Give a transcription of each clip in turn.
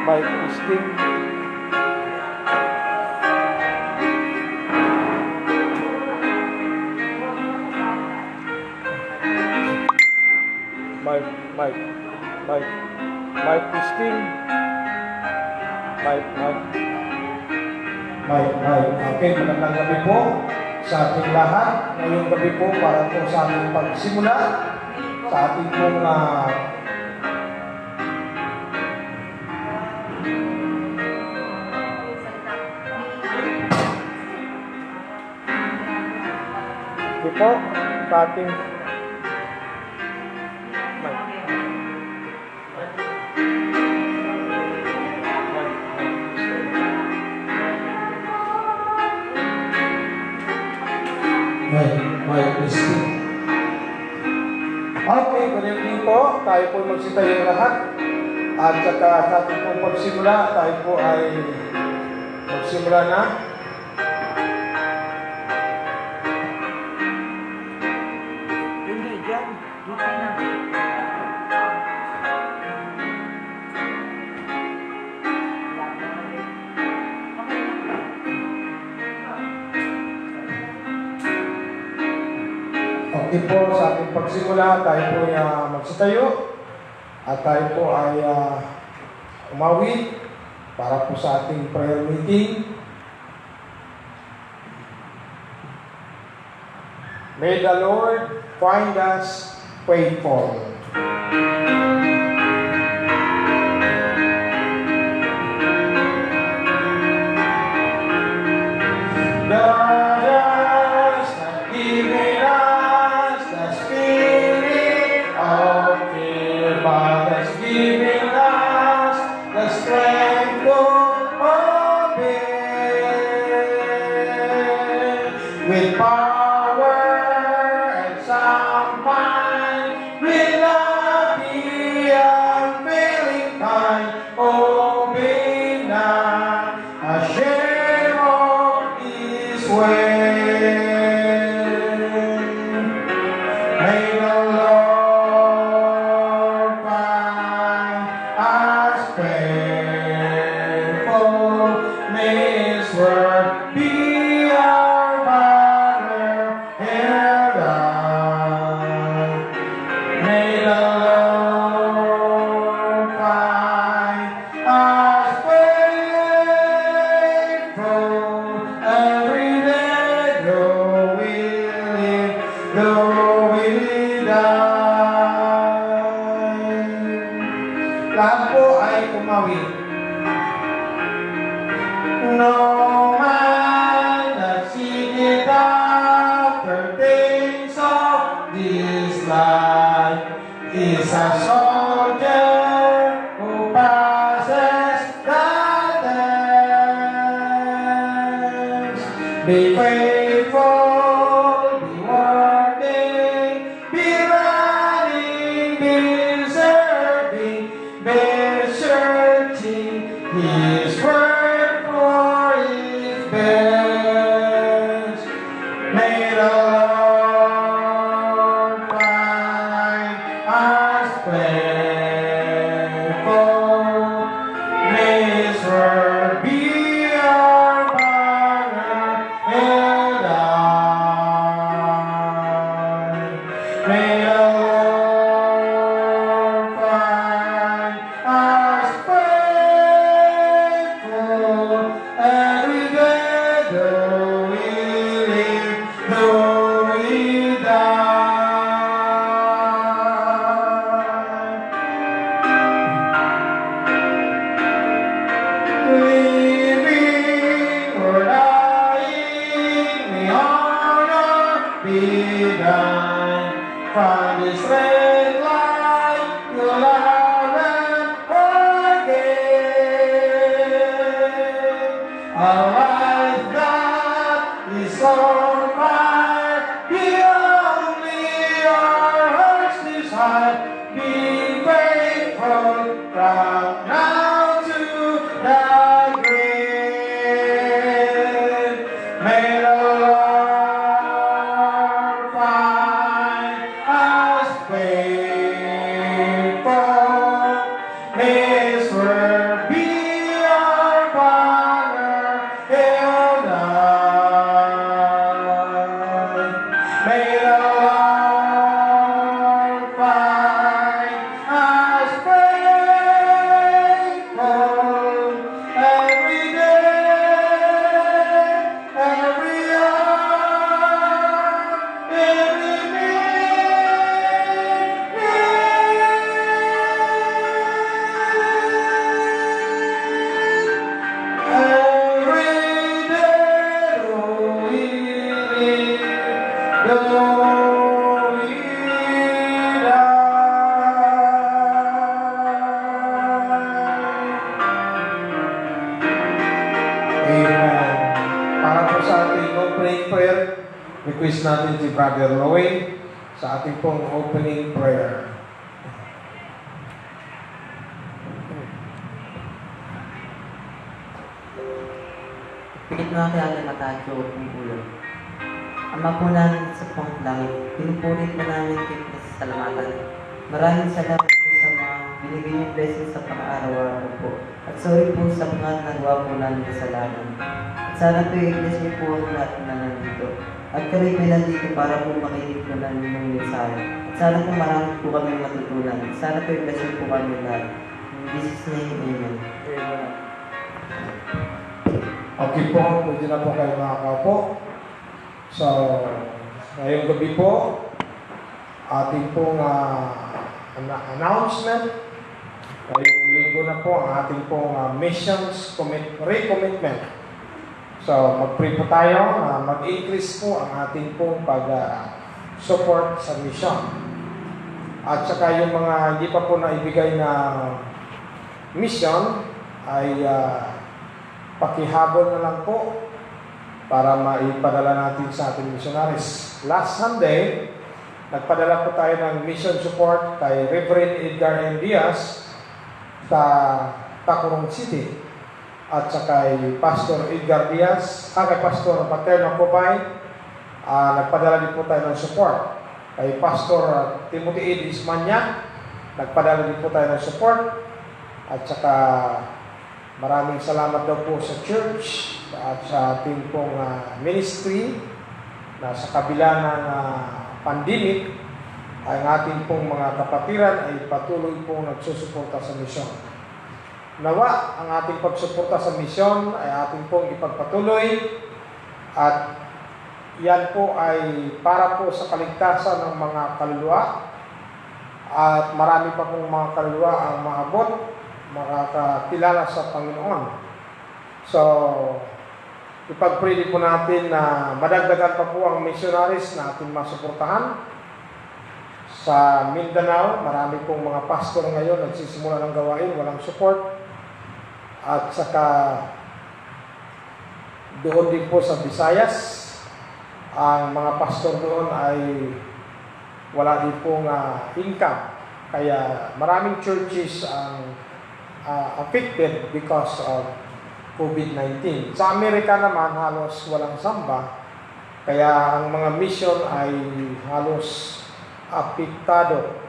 by Christine. By Christine. Okay, magandang gabi po sa ating lahat. Ngayong gabi po para po sa ating pagsimula sa ating pong po sa ating Okay, ganyan po, tayo po magsitayo lahat. At saka sa ating pong pagsimula, tayo po ay magsimula na. Hindi, dyan. Dito na. Okay po, sa ating pagsimula, tayo po ay magsitayo at tayo po ay umawit para po sa ating prayer meeting. May the Lord find us faithful. With power and sound mind, with love the unfailing kind, oh, be not ashamed of His way. May the Lord find us faithful, may His word be lahat po ay umawit. No man that seeketh after things of this life is a soldier who passes the test. Be faithful, be working, be running, be serving, be searching His word for His best. May the Lord find us faithful. May His word be our banner and eye. May the Lord find us faithful every day, though we live, though we die. Living or dying, may honor be thine. From this red light, you'll love and forget. A life that is on fire, be only our heart's desire. Be faithful from now to the grave. May the Lord find us faithful. May His word be opening prayer, request natin si Brother Roy sa ating pong opening prayer. Pikit mga kaya matacho kong ulo. Ama po namin sa panglangit, pinupulit po namin kayo sa salamatan. Maraming salamat po sa mga binigay niyong blessings sa pang-araw-araw po. At sorry po sa mga nagawa po namin kasalanan. At sana po i-bless niyo po ang lahat na nandito. At kami may nandito para po makinig po namin yung mensahe. At sana po marami po kami matutunan. Sana po i-bless niyo po kami lahat. In Jesus' name, Amen. Okay po, pwede na po kayo makakaupo. So, ngayong gabi po, ating pong announcement. Ngayong linggo na po ang ating pong missions recommitment. So, mag-pray po tayo na mag-increase po ang ating pong pag-support sa mission. At saka yung mga hindi pa po naibigay na mission ay pakihabol na lang po para maipadala natin sa ating missionaries. Last Sunday, nagpadala po tayo ng mission support kay Reverend Edgar M. Diaz sa Tacurong City at sa kay Pastor Edgar Diaz, kay Pastor Paterno Cobay, nagpadala din po tayo ng support. Kay Pastor Timothy Edis Manyak, nagpadala din po tayo ng support. At saka maraming salamat daw po sa church at sa ating pong ministry na sa kabila ng pandemic, ang ating pong mga kapatiran ay patuloy pong nagsusuporta sa misyon. Nawa, ang ating pagsuporta sa misyon ay ating pong ipagpatuloy at yan po ay para po sa kaligtasan ng mga kaluluwa at marami pa pong mga kaluluwa ang maabot, makakakilala sa Panginoon. So, ipag-pray po natin na madagdagan pa po ang missionaries na ating masuportahan. Sa Mindanao, marami pong mga pastor ngayon nagsisimula ng gawain, walang support. At saka doon din po sa Visayas, ang mga pastor doon ay wala din pong income. Kaya maraming churches ang affected because of COVID-19. Sa Amerika naman, halos walang samba. Kaya ang mga mission ay halos apektado.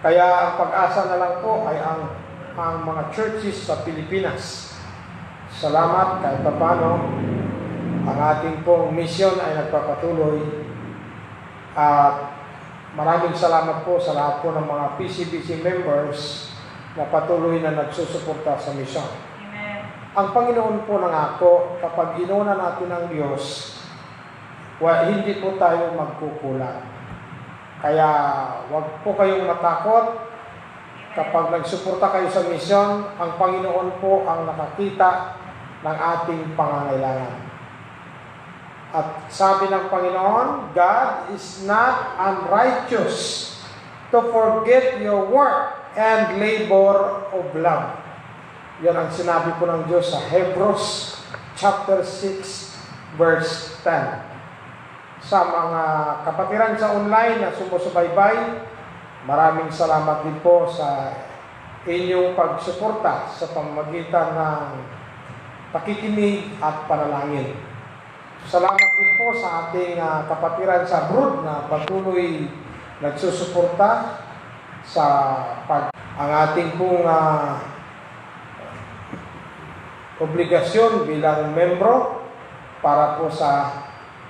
Kaya ang pag-asa na lang po ay ang mga churches sa Pilipinas. Salamat kahit paano ang ating pong mission ay nagpapatuloy. At maraming salamat po sa lahat po ng mga PCBC members na patuloy na nagsusuporta sa mission. Amen. Ang Panginoon po nangako, kapag inuna natin ang Diyos, hindi po tayo magkukulang. Kaya wag po kayong matakot. Kapag nagsuporta kayo sa mission, ang Panginoon po ang nakakita ng ating pangangailangan. At sabi ng Panginoon, God is not unrighteous to forget your work and labor of love. Yan ang sinabi po ng Diyos sa Hebrews chapter 6 verse 10. Sa mga kapatiran sa online na sumusubaybay, maraming salamat din po sa inyong pagsuporta sa pamamagitan ng pakikinig at panalangin. Salamat din po sa ating kapatiran sa abroad na patuloy nagsusuporta sa ang ating pong obligasyon bilang membro para po sa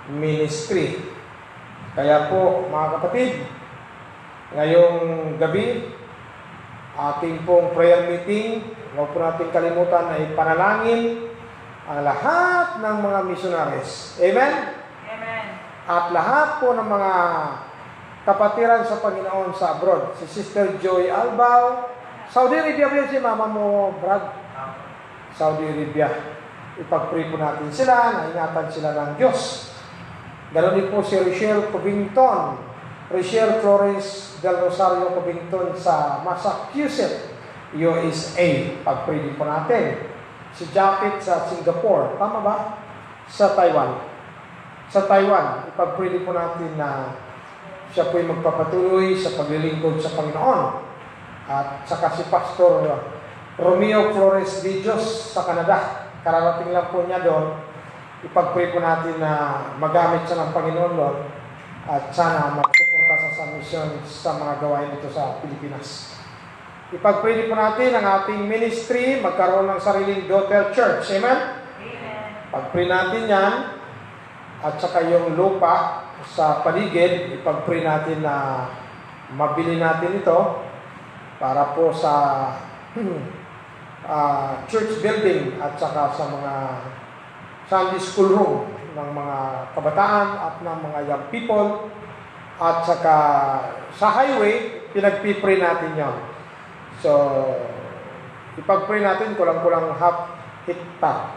ministry. Kaya po mga kapatid, ngayong gabi, ating pong prayer meeting, huwag po natin kalimutan na ipanalangin ang lahat ng mga missionaries. Amen? Amen. At lahat po ng mga kapatiran sa Panginoon sa abroad. Si Sister Joy Albao, Saudi Arabia ba si mama mo, Brad? Saudi Arabia. Ipag-pray po natin sila, na ingatan sila ng Diyos. Ganon din po si Rochelle Covington, Rochelle Flores del Rosario Covington sa Massachusetts, USA. Pag-pray din po natin. Si Japet sa Singapore. Tama ba? Sa Taiwan. sa Taiwan. Ipag-pray din po natin na siya po'y magpapatuloy sa paglilingkod sa Panginoon. At saka si Pastor Romeo Flores de Dios sa Canada. Kararating lang po niya doon. Ipag-pray po natin na magamit siya ng Panginoon doon at sana magsuporta sa mission sa mga gawain dito sa Pilipinas. Ipag-pray din po natin ang ating ministry magkaroon ng sariling daughter church. Amen? Pag-pray natin yan at saka yung lupa sa paligid, ipag-pray natin na mabili natin ito para po sa church building at saka sa mga Sunday school room ng mga kabataan at ng mga young people at saka sa highway, pinagpipray natin yon. So, ipag-pray natin kulang-kulang half hectare.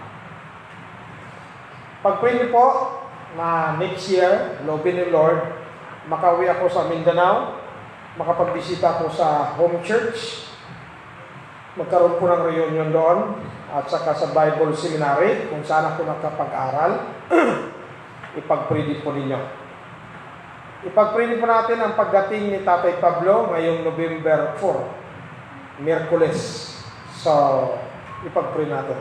Pag-pray niyo po na next year, loobin ni Lord, makauwi ako sa Mindanao, makapagbisita ako sa home church, magkaroon po ng reunion doon, at saka sa Bible Seminary, kung saan ako nakapag-aral, ipag-pray din po ninyo. Ipag-pray din po natin ang pagdating ni Tatay Pablo ngayong November 4, Miyerkules. So, ipag-pray natin.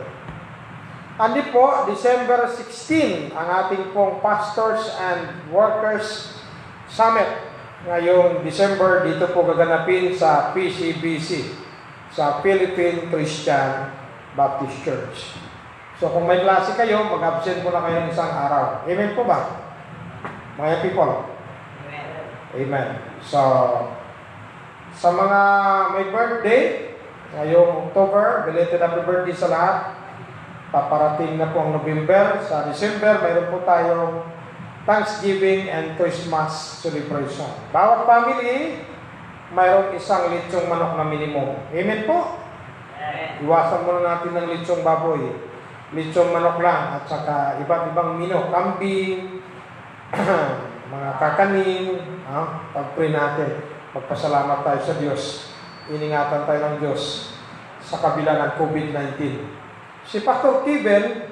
Andi po, December 16, ang ating pong Pastors and Workers Summit. Ngayong December, dito po gaganapin sa PCBC, sa Philippine Christian Baptist Church. So kung may klase kayo, mag-absent po na kayo ng isang araw. Amen po ba? Mga people? Amen. So, sa mga may birthday, ngayong October, belated happy birthday sa lahat. Paparating na po ang November. Sa December, mayroon po tayong Thanksgiving and Christmas celebration. Bawat family, mayroong isang litsong manok na minimum. Amen po? Iwasan muna natin ng litsong baboy. Litsong manok lang at saka iba't ibang mino. Kambing, mga kakanin. Pag-pray natin. Magpasalamat tayo sa Diyos. Iningatan tayo ng Diyos sa kabila ng COVID-19. Si Pastor Kiben,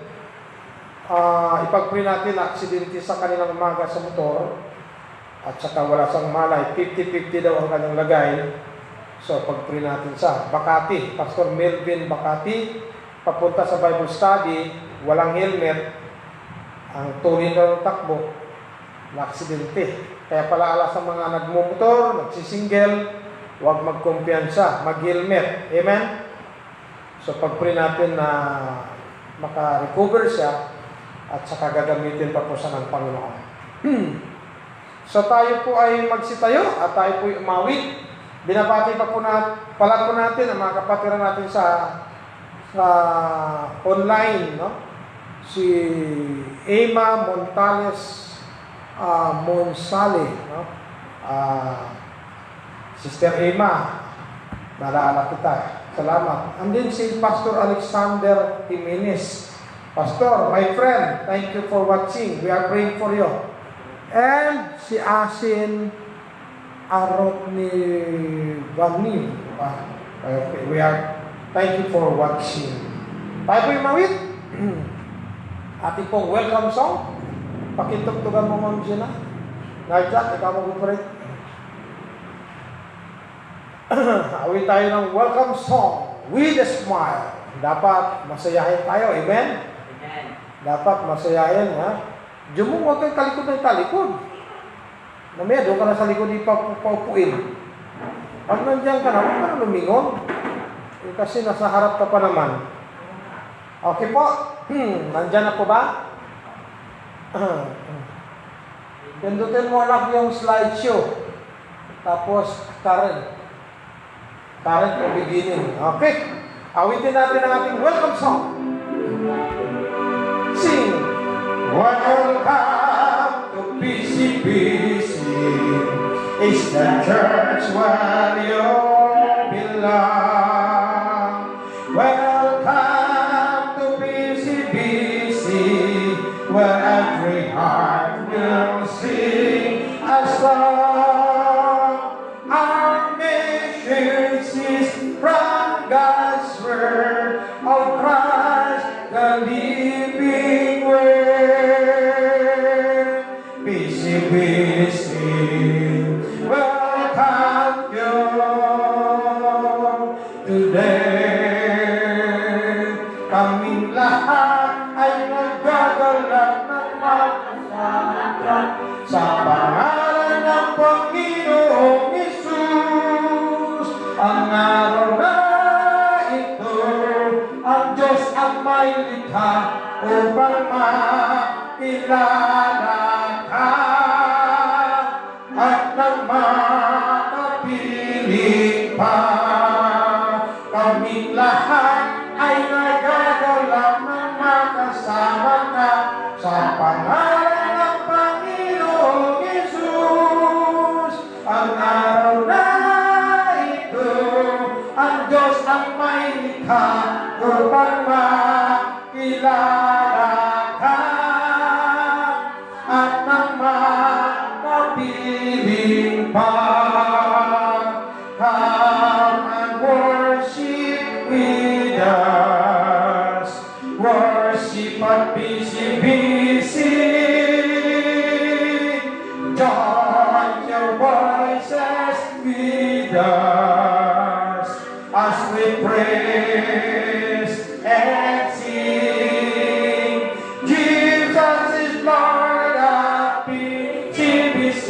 ipag-pray natin na aksidente sa kanilang umaga sa motor at saka wala sang malay. 50-50 daw ang kanyang lagay. So, pag-pray natin sa Bakati, Pastor Melvin Bakati, papunta sa Bible study, walang helmet, ang tuloy na ng takbo, na-aksidente. Kaya pala ala sa mga nagmumotor, nagsisingle, huwag magkumpiyansa, mag-helmet. Amen? So, pag-pray natin na maka-recover siya at saka gagamitin pa po siya ng Panginoon. So, tayo po ay magsitayo at tayo po ay umawit. Binabati pa po pala po natin ang mga kapatiran natin sa online, no? Si Emma Montales Monsale, no? Sister Emma, naalala kita. Salamat. And then si Pastor Alexander Jimenez. Pastor, my friend, thank you for watching. We are praying for you. And si Asin Arot ni Vani. Okay, we are, thank you for watching. Tayo po yung mawit. Ating pong welcome song. Pakitugtugan mo ma'am Gina. Narjak, ikaw mag-operate. Awit tayo ng welcome song with a smile. Dapat masayahin tayo. Amen? Amen. Dapat masayahin, ha? Diyan mo, huwag kang talikod ng talikod. Mamaya, doon ka na sa likod ipaupuin. Pag nandiyan ka na, huwag ka na lumingon. Kasi nasa harap ka pa naman. Okay po. Nandiyan na po ba? Pindutin mo lang yung slideshow. Tapos, current o beginning. Okay. Awitin natin ang ating welcome song. Sing! Welcome to PCBC. It's the church where you belong. Welcome to PCBC, where every heart will sing a song. Our mission is from God's word of Christ, the living word. kaming lahat ay nagagalak ng magkasama sa pangalan ng Panginoong Hesus. Ang araw na ito, ang Diyos ang may likha upang makilala ka at nang makapili pa. Kaming lahat ay nagagalak ng makasama ka sa pangalan ng Panginoong Hesus. Ang araw na ito, ang Diyos ang may likha upang makilala ka at nang makapiling pa. Come and worship with us. Worship at busy. Join your voices with us as we praise and sing. Jesus is Lord of PCBC.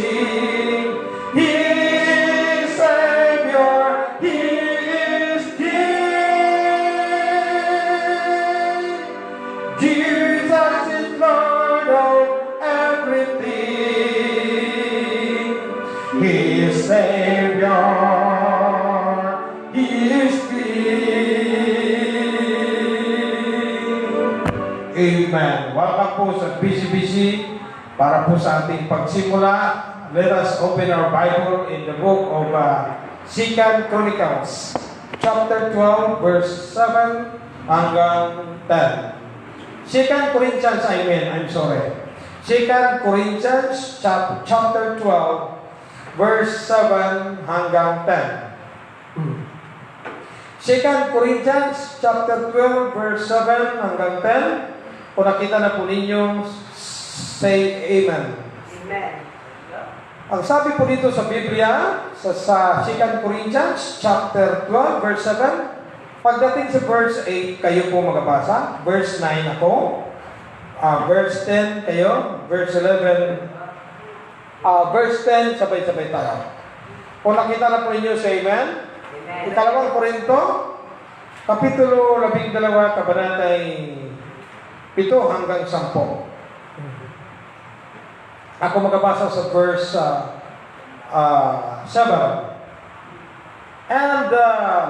He is Savior. He is King. Jesus is Lord of everything. He is Savior. He is King. Amen. Welcome po sa BCBC. Para po sa ating pagsimula, let us open our Bible in the book of 2 Chronicles, chapter 12, verse 7 hanggang 10. 2 Corinthians, I'm sorry. 2 Corinthians, chapter 12, verse 7 hanggang 10. 2 Corinthians, chapter 12, verse 7 hanggang 10. Kung nakita na po ninyo, say Amen. Amen. Ang sabi po dito sa Biblia, sa 2 Corinthians, chapter 12, verse 7, pagdating sa verse 8, kayo po magabasa. Verse 9 ako. Verse 10 kayo. Verse 11. Verse 10, sabay-sabay tayo. Kung nakita na po ninyo, say Amen. Amen. Ikalawang Korinto, kapitulo 12, kabanatay 7 hanggang 10. Ako magabasa sa verse 7. And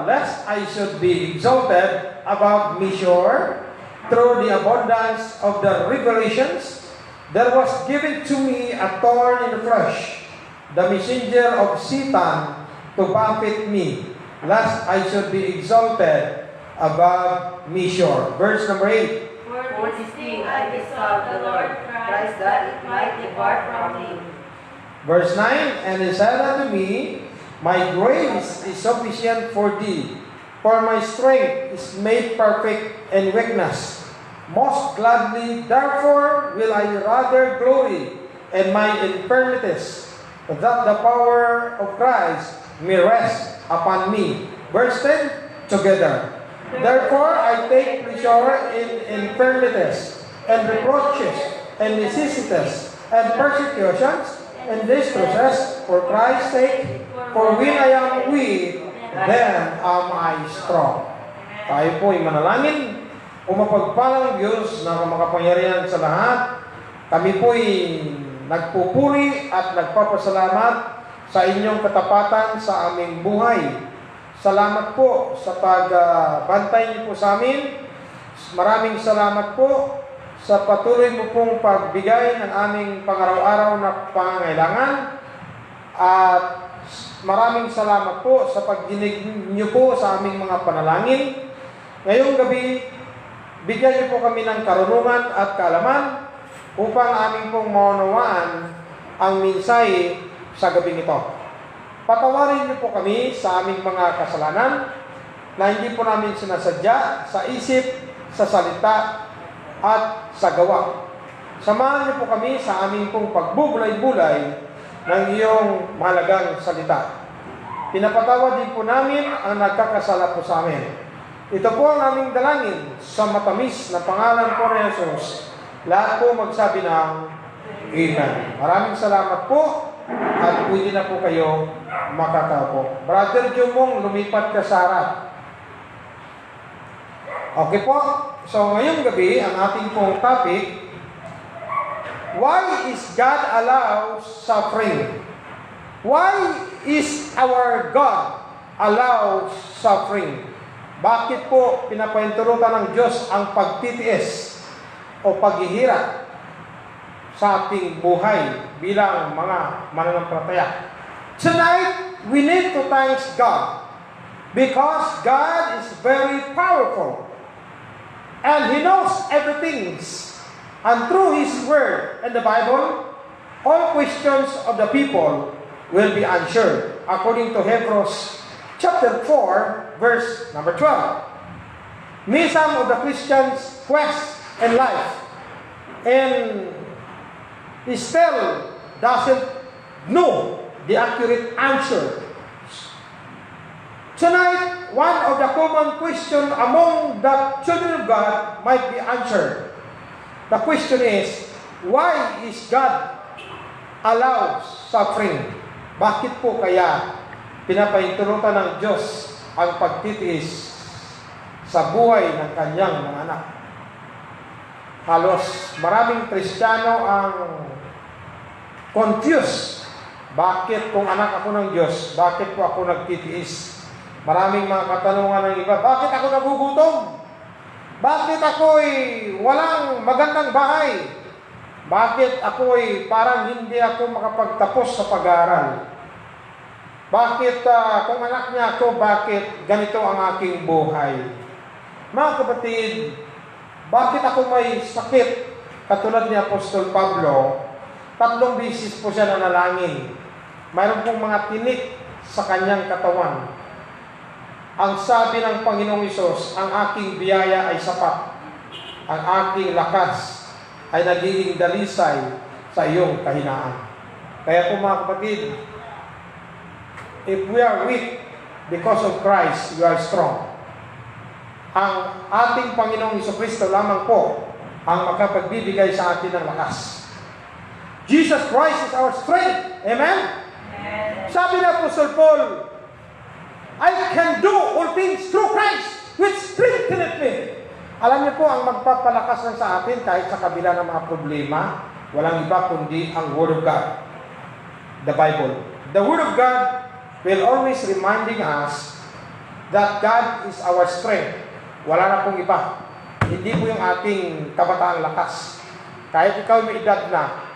lest I should be exalted above measure through the abundance of the revelations, there was given to me a thorn in the flesh, the messenger of Satan, to buffet me, lest I should be exalted above measure. Verse number 8. For this thing I besought the Lord Christ that it might depart from me. Verse 9, and he said unto me, my grace is sufficient for thee, for my strength is made perfect in weakness. Most gladly, therefore, will I rather glory in my infirmities, that the power of Christ may rest upon me. Verse 10, together. Therefore, I take pleasure in infirmities, and reproaches, and necessities, and persecutions, and distresses, for Christ's sake. For when I am weak, then am I strong. Tayo po ay manalangin. Umapagpalang Diyos na makapangyarihan sa lahat, kami po ay nagpupuri at nagpapasalamat sa inyong katapatan sa aming buhay. Salamat po sa pagbantay niyo po sa amin. Maraming salamat po sa patuloy mo pong pagbigay ng aming pangaraw-araw na pangangailangan. At maraming salamat po sa pagdinig niyo po sa aming mga panalangin. Ngayong gabi, bigyan niyo po kami ng karunungan at kaalaman upang aming pong maunawaan ang mensahe sa gabing ito. Patawarin niyo po kami sa aming mga kasalanan na hindi po namin sinasadya sa isip, sa salita, at sa gawa. Samahan niyo po kami sa aming pong pagbubulay-bulay ng iyong mahalagang salita. Pinapatawad din po namin ang nagkakasala po sa amin. Ito po ang aming dalangin sa matamis na pangalan po ni Jesus. Lahat po magsabi ng Amen. Maraming salamat po at pwede na po kayo makakaupo. Brother Jumong, lumipat ka sa harap. Okay po. So ngayong gabi, ang ating pong topic, why is God allow suffering? Why is our God allow suffering? Bakit po pinapahintulutan ng Diyos ang pagtitiis o paghihirap sa ating buhay bilang mga mananampalataya? Tonight, we need to thank God because God is very powerful and He knows everything. And through His Word and the Bible, all questions of the people will be answered according to Hebrews chapter 4, verse number 12. May some of the Christians quest in life and still doesn't know the accurate answer. Tonight, one of the common questions among the children of God might be answered. The question is, why is God allows suffering? Bakit po kaya pinapahintulutan ng Diyos ang pagtitiis sa buhay ng kanyang mga anak? Halos maraming Kristiyano ang confused. Bakit kung anak ako ng Diyos, bakit po ako nagtitiis? Maraming mga katanungan ng iba, bakit ako nagugutom? Bakit ako'y walang magandang bahay? Bakit ako'y parang hindi ako makapagtapos sa pag-aaral? Bakit kung anak niya ako, bakit ganito ang aking buhay? Mga kapatid, bakit ako may sakit? Katulad ni Apostol Pablo, 3 beses po siya nanalangin. Mayroon pong mga tinik sa kanyang katawan. Ang sabi ng Panginoong Hesus, ang aking biyaya ay sapat. Ang aking lakas ay nagiging dalisay sa iyong kahinaan. Kaya po mga kapatid, if we are weak because of Christ, we are strong. Ang ating Panginoong Jesucristo lamang po ang makapagbibigay sa atin ng lakas. Jesus Christ is our strength. Amen? Sabi na Apostle Paul, I can do all things through Christ, which strengtheneth me. Alam niyo po, ang magpapalakas lang sa atin kahit sa kabila ng mga problema, walang iba kundi ang Word of God, the Bible. The Word of God will always reminding us that God is our strength. Wala na pong iba. Hindi po yung ating kabataang lakas. Kahit ikaw may edad na,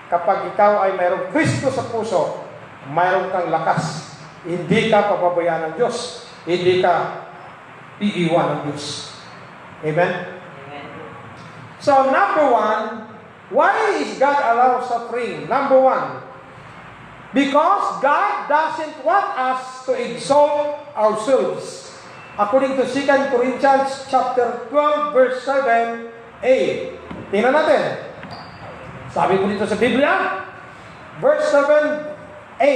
kapag ikaw ay mayroong Kristo sa puso, mayroong kang lakas. Hindi ka papabayaan ng Diyos. Hindi ka iiwan ng Diyos. Amen? Amen. So, number 1, why is God allow suffering? Number 1, because God doesn't want us to exalt ourselves. According to 2 Corinthians chapter 12, verse 7a. Tingnan natin. Sabi po dito sa Biblia, verse 7a.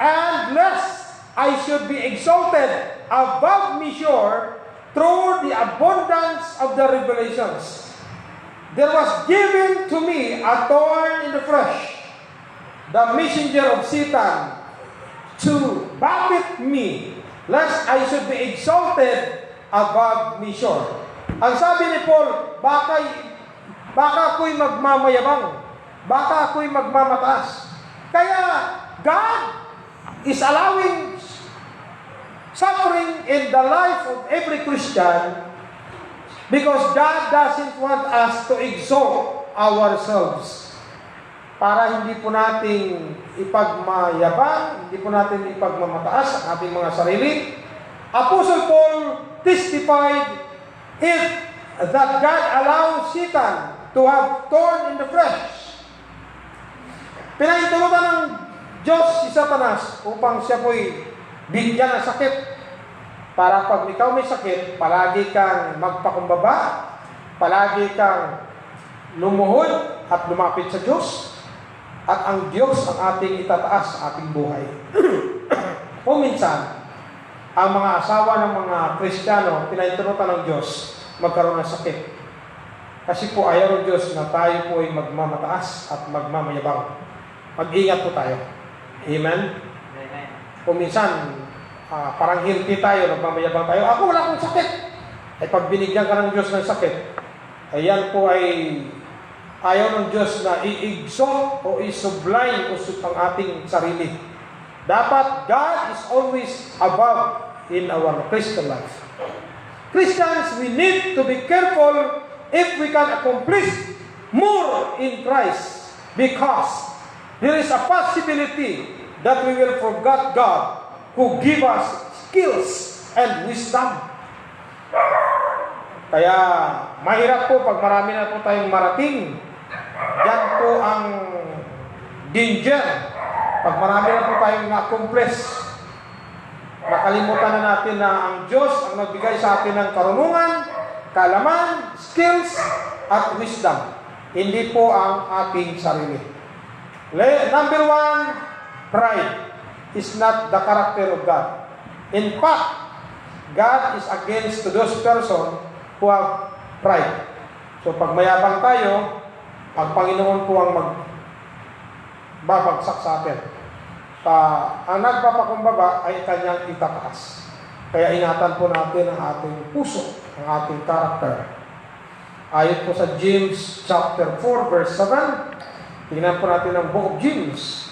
And lest I should be exalted above measure through the abundance of the revelations, there was given to me a thorn in the flesh, the messenger of Satan, to buffet me, lest I should be exalted above measure. Ang sabi ni Paul, baka ako'y magmamayabang, baka ako'y magmamataas. Kaya God is allowing suffering in the life of every Christian because God doesn't want us to exalt ourselves. Para hindi po natin ipagmayabang, hindi po natin ipagmamataas ang ating mga sarili. Apostle Paul testified that God allows Satan to have thorn in the flesh. Pinahintulutan ng Diyos si Satanas upang siya po'y bigyan ng sakit. Para pag ikaw may sakit, palagi kang magpakumbaba, palagi kang lumuhod at lumapit sa Diyos. At ang Diyos ang ating itataas sa ating buhay. O minsan, ang mga asawa ng mga Kristiyano, pinahintulutan ng Diyos magkaroon ng sakit. Kasi po ayaw ng Diyos na tayo po ay magmamataas at magmamayabang. Mag-ingat po tayo. Amen? Kung minsan, parang guilty tayo, magmamayabang tayo. Ako wala akong sakit. Ay pag binigyan ka ng Diyos ng sakit, ayan po ay ayaw ng Diyos na i-exalt o i-sublime ang ating sarili. Dapat God is always above in our Christian life. Christians, we need to be careful if we can accomplish more in Christ, because there is a possibility that we will forget God who give us skills and wisdom. Kaya mahirap po pag marami na po tayong marating. Yan po ang danger. Pag marami na po tayong na-accomplish, nakalimutan na natin na ang Diyos ang nagbigay sa atin ng karunungan, kaalaman, skills, at wisdom. Hindi po ang ating sarili. Number 1, pride is not the character of God. In fact, God is against to those persons who have pride. So pag mayabang tayo, ang Panginoon po ang magbabagsak sa atin. Ang nagpapakumbaba ay kanyang itataas. Kaya ingatan po natin ang ating puso, ang ating character. Ayon po sa James chapter 4 verse 7, tingnan po natin ang book of James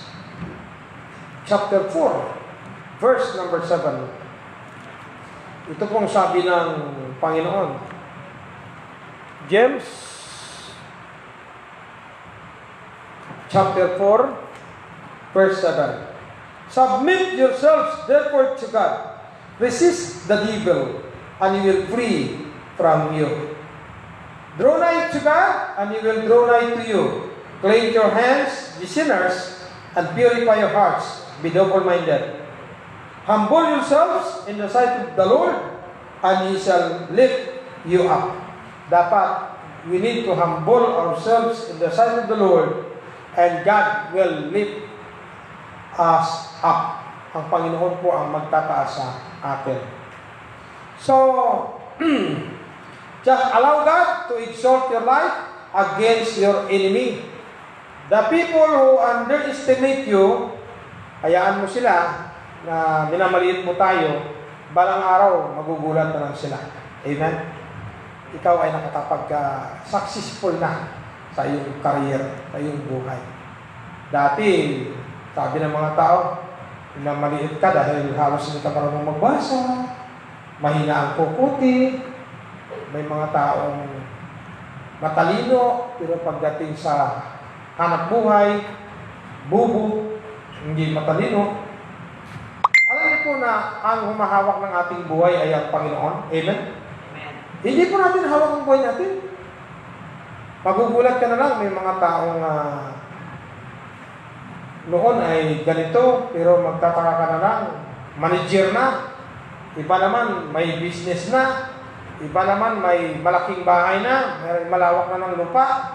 chapter 4 verse number 7. Ito pong sabi ng Panginoon. James chapter 4 verse 7. Submit yourselves therefore to God. Resist the devil, and he will flee from you. Draw nigh to God, and he will draw nigh to you. Cleanse your hands, ye sinners, and purify your hearts. Be double-minded. Humble yourselves in the sight of the Lord, and he shall lift you up. Dapat, we need to humble ourselves in the sight of the Lord, and God will lift us up. Ang Panginoon po ang magtataas sa atin. So, just allow God to exalt your life against your enemy. The people who underestimate you, hayaan mo sila na minamaliit mo tayo, balang araw, magugulat na lang sila. Amen? Ikaw ay successful na sa iyong career, sa iyong buhay. Dati, sabi ng mga tao, na maliit ka dahil halos hindi ka marunong magbasa, mahina ang kukuti, may mga taong matalino, pero pagdating sa hanap buhay, bubo, hindi matalino. Alam niyo po na ang humahawak ng ating buhay ay ang Panginoon. Amen? Hindi po natin hawak ang buhay natin. Magugulat ka na lang, may mga taong noon ay ganito, pero magtataka ka na lang, manager na, iba naman may business na, iba naman may malaking bahay na, may malawak na ng lupa,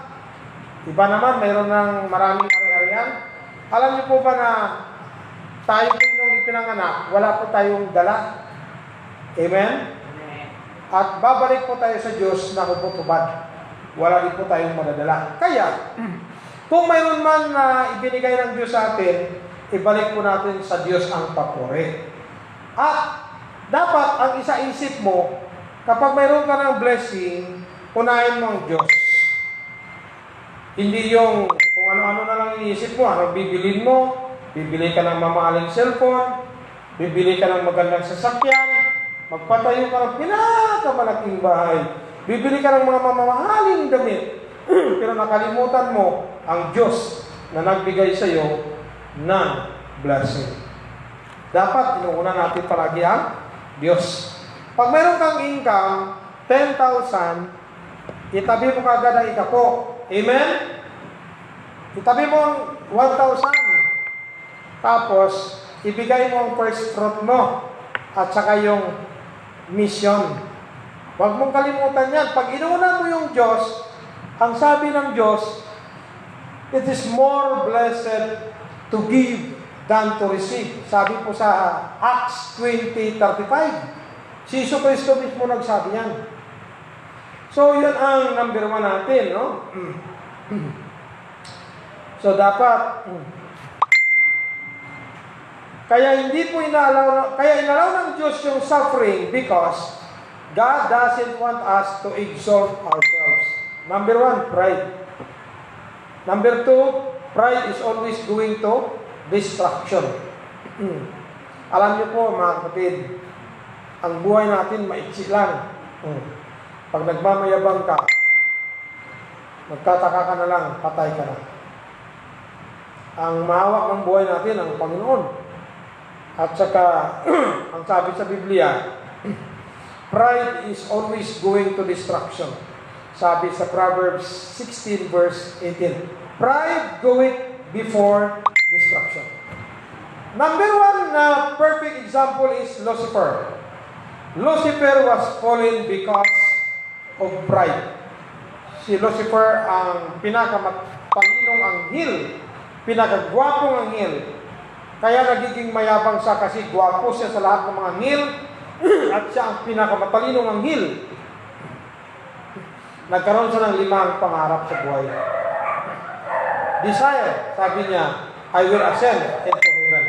iba naman mayroon ng maraming ari-arian. Alam niyo po ba na tayo po nung ipinanganak, wala po tayong dala? Amen? At babalik po tayo sa Diyos na hubot-hubad. Wala din po tayong madadala. Kaya, kung mayroon man na ibinigay ng Diyos sa atin, ibalik po natin sa Diyos ang papuri. At dapat ang isa-isip mo, kapag mayroon ka ng blessing, unahin mo ang Diyos. Hindi yung kung ano-ano na lang iniisip mo, ano bibilin mo, bibili ka ng mamahaling cellphone, bibili ka ng magandang sasakyan, magpatayo ka ng pinakamalaking bahay, bibili ka ng mga mamahaling damit, pero nakalimutan mo ang Diyos na nagbigay sa iyo ng blessing. Dapat inuuna natin palagi ang Diyos. Pag mayroon kang income, 10,000, itabi mo kagad ang ikapo. Amen? Itabi mo ang 1,000. Tapos, ibigay mo ang first fruit mo at saka yung mission. Huwag mong kalimutan yan. Pag inuuna mo yung Diyos, ang sabi ng Diyos, it is more blessed to give than to receive. Sabi po sa Acts 20:35. Si Isu Kristo mismo nagsabi yan. So, yun ang number 1 natin, no? So, dapat, kaya inalaw ng Diyos yung suffering because God doesn't want us to exalt ourselves. Number 1, pride. Number 2, pride is always going to destruction. Alam niyo po, mga kapatid, ang buhay natin maiksi lang. Pag nagmamayabang ka, magtataka ka na lang, patay ka na. Ang mahawak ng buhay natin ang Panginoon. At saka, ang sabi sa Biblia, pride is always going to destruction. Sabi sa Proverbs 16 verse 18, pride goeth before destruction. Number 1 na perfect example is Lucifer. Lucifer was fallen because of pride. Si Lucifer ang pinakamapalinong anghel, pinakagwapong anghel. Kaya nagiging mayabang siya kasi gwapo siya sa lahat ng mga anghel at siya ang pinakamatalinong anghel. Nagkaroon siya ng 5 pangarap sa buhay. Desire, sabi niya, I will ascend into heaven.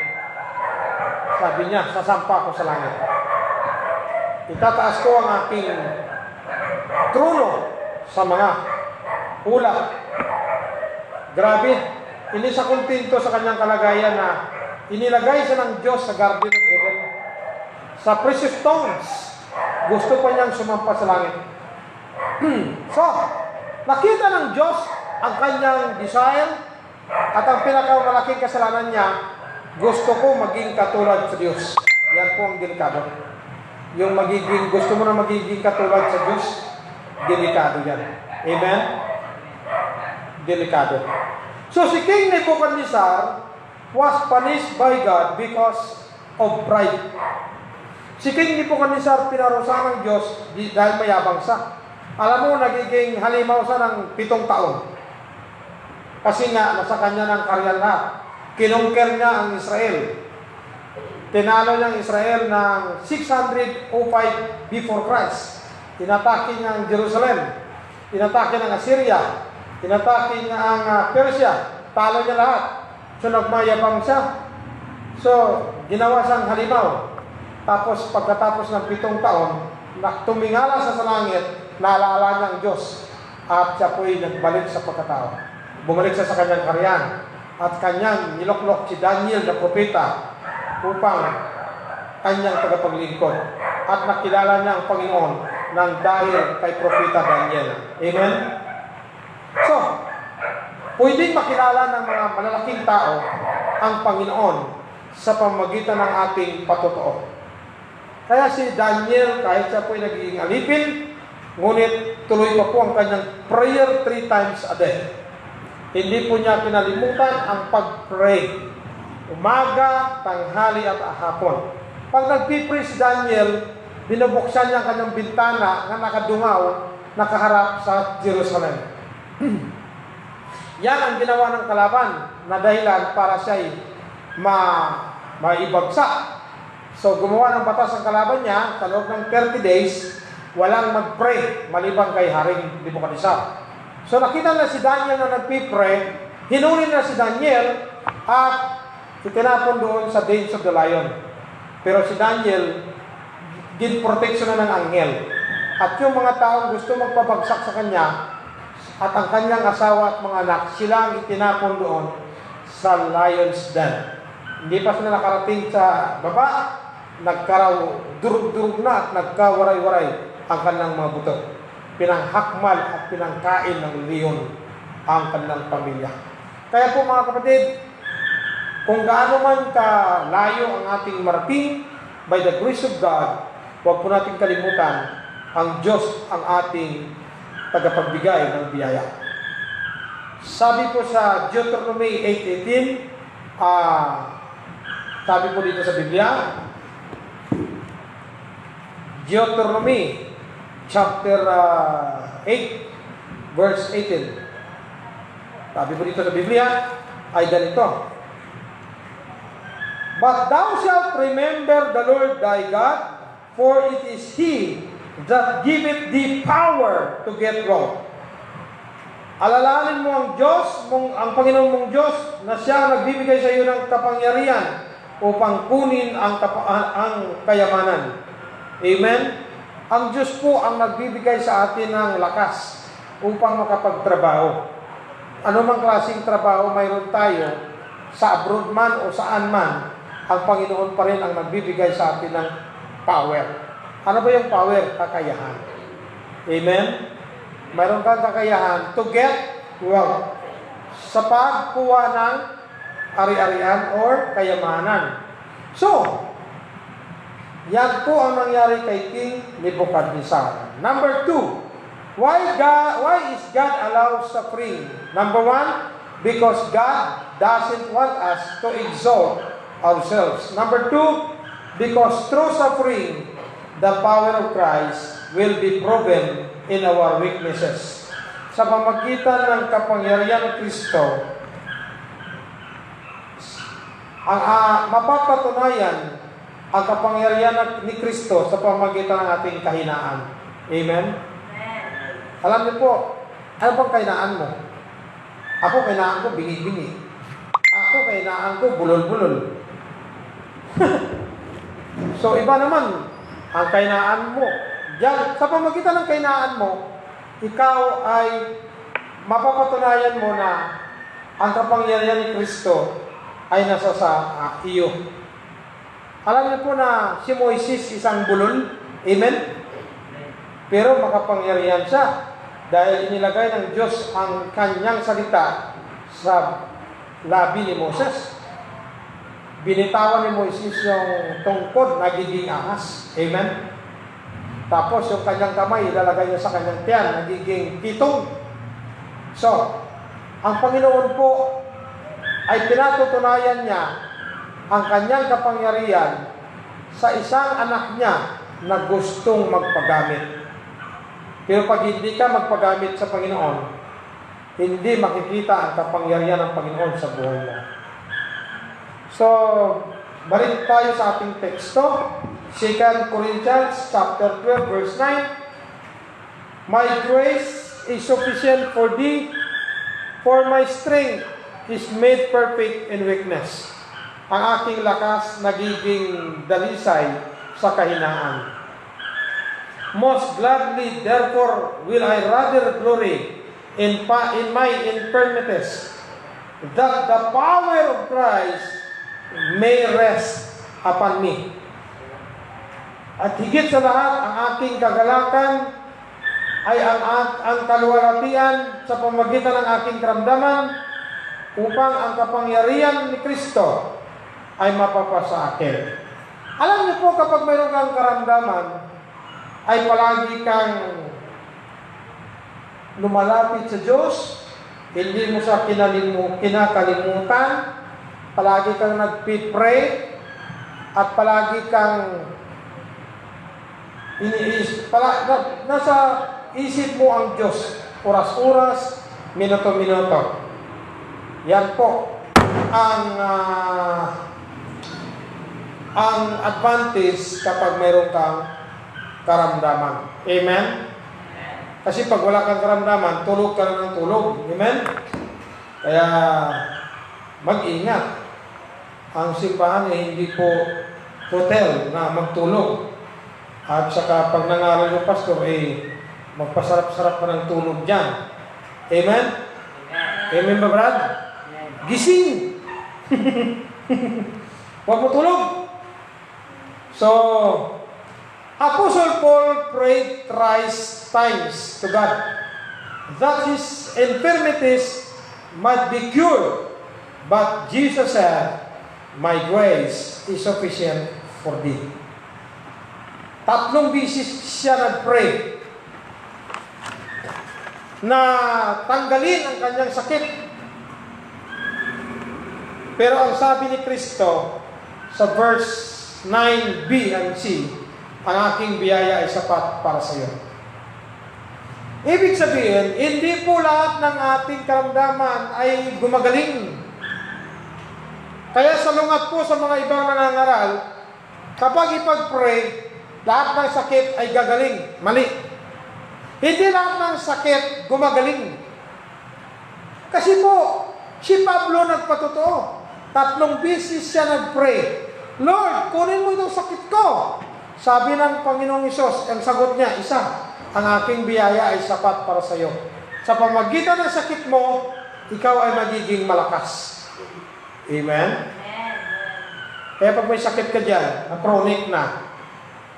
Sabi niya, sasampa ko sa langit. Itataas ko ang aking trono sa mga ulap. Grabe, hindi siya kontento sa kanyang kalagayan na inilagay siya ng Diyos sa Garden of Eden. Sa precious stones, gusto pa niyang sumampa sa langit. So, nakita ng Diyos ang kanyang desire at ang pinakamalaking kasalanan niya, gusto ko maging katulad sa Diyos. Yan po ang delikado. Yung gusto mo na magiging katulad sa Diyos, delikado yan. Amen? Delikado. So, si King Nebuchadnezzar was punished by God because of pride. Si King Nebuchadnezzar pinarusahan ng Diyos dahil mayabang siya. Alam mo, nagiging halimaw siya ng 7 taon. Kasi nga, nasa kanya ng karyal lahat. Kinungker niya ang Israel. Tinalo niya ang Israel ng 605 before Christ. Inatake niya ang Jerusalem. Inatake niya ang Assyria. Inatake niya ang Persia. Talo niya lahat. So, nagmayabang siya. So, ginawa siyang halimaw. Tapos, pagkatapos ng 7 taon, tumingala sa langit, naalala niya ang Diyos. At siya po'y nagbalik sa pagkatao. Bumalik siya sa kanyang karyan. At kanyang niloklok si Daniel na propeta upang kanyang tagapaglingkod. At nakilala niya ang Panginoon ng dahil kay propeta Daniel. Amen? So, pwedeng makilala ng mga malalaking tao ang Panginoon sa pamamagitan ng ating patotoo. Kaya si Daniel, kahit siya po'y nagiging alipin, ngunit tuloy pa po ang kanyang prayer 3 times a day. Hindi po niya kinalimutan ang pag-pray. Umaga, tanghali at hapon. Pag nagpipray si Daniel, binubuksan niya ang kanyang bintana na nakadungaw, nakaharap sa Jerusalem. Yan ang ginawa ng kalaban na dahilan para siya'y maibagsak. So, gumawa ng batas ang kalaban niya sa loob ng 30 days, walang mag-pray maliban kay Haring Nebuchadnezzar. So, nakita na si Daniel na nagpipray, hinunin na si Daniel at itinapon doon sa dens of the lion. Pero si Daniel, ginproteksyon na ng anghel. At yung mga taong gusto magpabagsak sa kanya, at ang kanyang asawa at mga anak, sila ang itinapon doon sa lion's den. Hindi pa sila nakarating sa baba, durug-durug na at nagkawaray-waray ang kanilang mga buto. Pinanghakmal at pinangkain ng leon ang kanilang pamilya. Kaya po mga kapatid, kung gaano man kalayo ang ating marating, by the grace of God, huwag po natin kalimutan, ang Diyos ang ating tagapagbigay ng biyaya. Sabi po sa Deuteronomy 8:18, sabi po dito sa Biblia, Deuteronomy chapter 8 verse 18. Sabi po dito sa Biblia ay ganito. But thou shalt remember the Lord thy God, for it is He that giveth thee power to get wealth. Alalahanin mo ang Diyos, ang Panginoon mong Diyos, na siya ang nagbibigay sa iyo ng kapangyarihan upang kunin ang kayamanan. Amen? Ang Diyos po ang nagbibigay sa atin ng lakas upang makapagtrabaho. Ano mang klaseng trabaho mayroon tayo, sa abroad man o saan man, ang Panginoon pa rin ang nagbibigay sa atin ng power. Ano ba yung power? Kakayahan. Amen? Mayroon kang kakayahan to get wealth sa pagkuha ng ari-arian or kayamanan. So, yan po ang nangyari kay King Nebuchadnezzar. Number 2, why is God allow suffering? Number 1, because God doesn't want us to exalt ourselves. Number 2, because through suffering, the power of Christ will be proven in our weaknesses. Sa pamagitan ng kapangyarihan ng Kristo, mapapatunayan ang kapangyarihan ni Kristo sa pamagitan ng ating kahinaan. Amen? Alam niyo po, ano bang kahinaan mo? Ako, kahinaan ko bingi-bingi. Ako, kahinaan ko bulol-bulol. So, iba naman ang kahinaan mo. Diyan, sa pamagitan ng kahinaan mo, ikaw ay mapapatunayan mo na ang kapangyarihan ni Kristo ay nasa sa iyo. Alam niyo po na si Moises isang bulol. Amen? Pero makapangyarihan siya dahil inilagay ng Diyos ang kanyang salita sa labi ni Moses. Binitawan ni Moises yung tungkod, nagiging ahas. Amen? Tapos yung kanyang kamay, ilalagay niya sa kanyang tiyan, nagiging kitong. So, ang Panginoon po ay pinatutunayan niya ang kanyang kapangyarihan sa isang anak niya na gustong magpagamit. Pero pag hindi ka magpagamit sa Panginoon, hindi makikita ang kapangyarihan ng Panginoon sa buhay mo. So, balik tayo sa ating teksto. 2 Corinthians chapter 12 verse 9. My grace is sufficient for thee, for my strength is made perfect in weakness. Ang aking lakas nagiging dalisay sa kahinaan. Most gladly, therefore, will I rather glory in my infirmities, that the power of Christ may rest upon me. At higit sa lahat, ang aking kagalakan ay ang kaluwalhatian sa pamamagitan ng aking karamdaman upang ang kapangyarihan ni Kristo ay mapapasa akin. Alam niyo po, kapag mayroon kang karamdaman, ay palagi kang lumalapit sa Diyos, hindi mo siya kinakalimutan, palagi kang nagpipray, at palagi kang nasa isip mo ang Diyos, oras-oras, minuto-minuto. Yan po ang advantage kapag mayroon kang karamdaman. Amen? Kasi pag wala kang karamdaman, tulog ka na ng tulog. Amen? Kaya mag-ingat. Ang simbahan ay hindi po hotel na magtulog. At saka pag nangaral yung pastor, magpasarap-sarap pa ng tulog dyan. Amen? Amen ba, Brad? Gising! Huwag mo tulog! So, Apostle Paul prayed thrice times to God that his infirmities might be cured. But Jesus said, my grace is sufficient for thee. 3 bisis siya nag-pray na tanggalin ang kanyang sakit. Pero ang sabi ni Kristo sa verse 9b and c, ang aking biyaya ay sapat para sa iyo. Ibig sabihin, hindi po lahat ng ating karamdaman ay gumagaling. Kaya salungat po sa mga ibang nangangaral, kapag ipag-pray, lahat ng sakit ay gagaling. Mali. Hindi lahat ng sakit gumagaling. Kasi po, si Pablo nagpatotoo. 3 beses siya nag-pray. Lord, kunin mo itong sakit ko. Sabi ng Panginoong Hesus, ang sagot niya, isa, ang aking biyaya ay sapat para sa iyo. Sa pamagitan ng sakit mo, ikaw ay magiging malakas. Amen? Kaya pag may sakit ka dyan, na chronic na,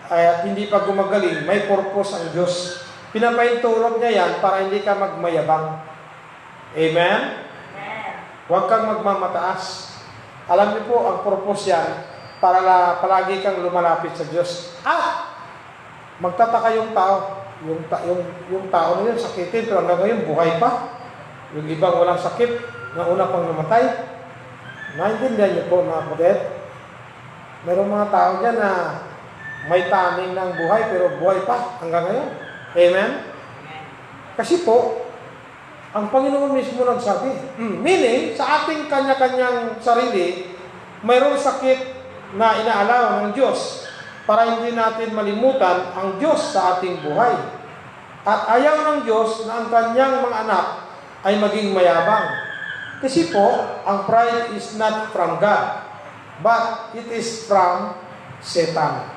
at hindi pa gumagaling, may purpose ang Diyos. Pinapahintulot niya yan para hindi ka magmayabang. Amen? Huwag kang magmamataas. Alam niyo po, ang purpose yan, para palagi kang lumalapit sa Diyos. At magtataka yung tao. Yung tao na yun, sakitin, pero hanggang ngayon, buhay pa. Yung ibang walang sakit, na una pang namatay. Naintindihan niyo po, mga kapatid? Mayroong mga tao dyan na may taning ng buhay, pero buhay pa hanggang ngayon. Amen? Kasi po, ang Panginoon mismo nagsabi. Meaning, sa ating kanya-kanyang sarili, mayroong sakit na inaalaw ng Diyos para hindi natin malimutan ang Diyos sa ating buhay. At ayaw ng Diyos na ang kanyang mga anak ay maging mayabang. Kasi po, ang pride is not from God, but it is from Satan.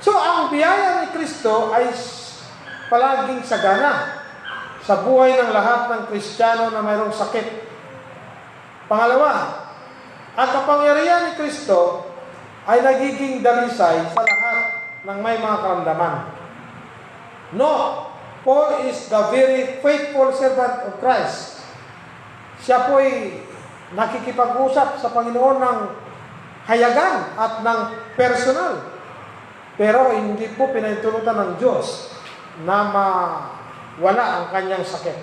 So, ang biyaya ni Kristo ay palaging sagana sa buhay ng lahat ng Kristiyano na mayroong sakit. Pangalawa, ang kapangyarihan ni Kristo ay nagiging dalisay sa lahat ng may mga karamdaman. No, Paul is the very faithful servant of Christ. Siya po ay nakikipag-usap sa Panginoon ng hayagan at ng personal. Pero hindi po pinahintulutan ng Diyos na mawala ang kanyang sakit.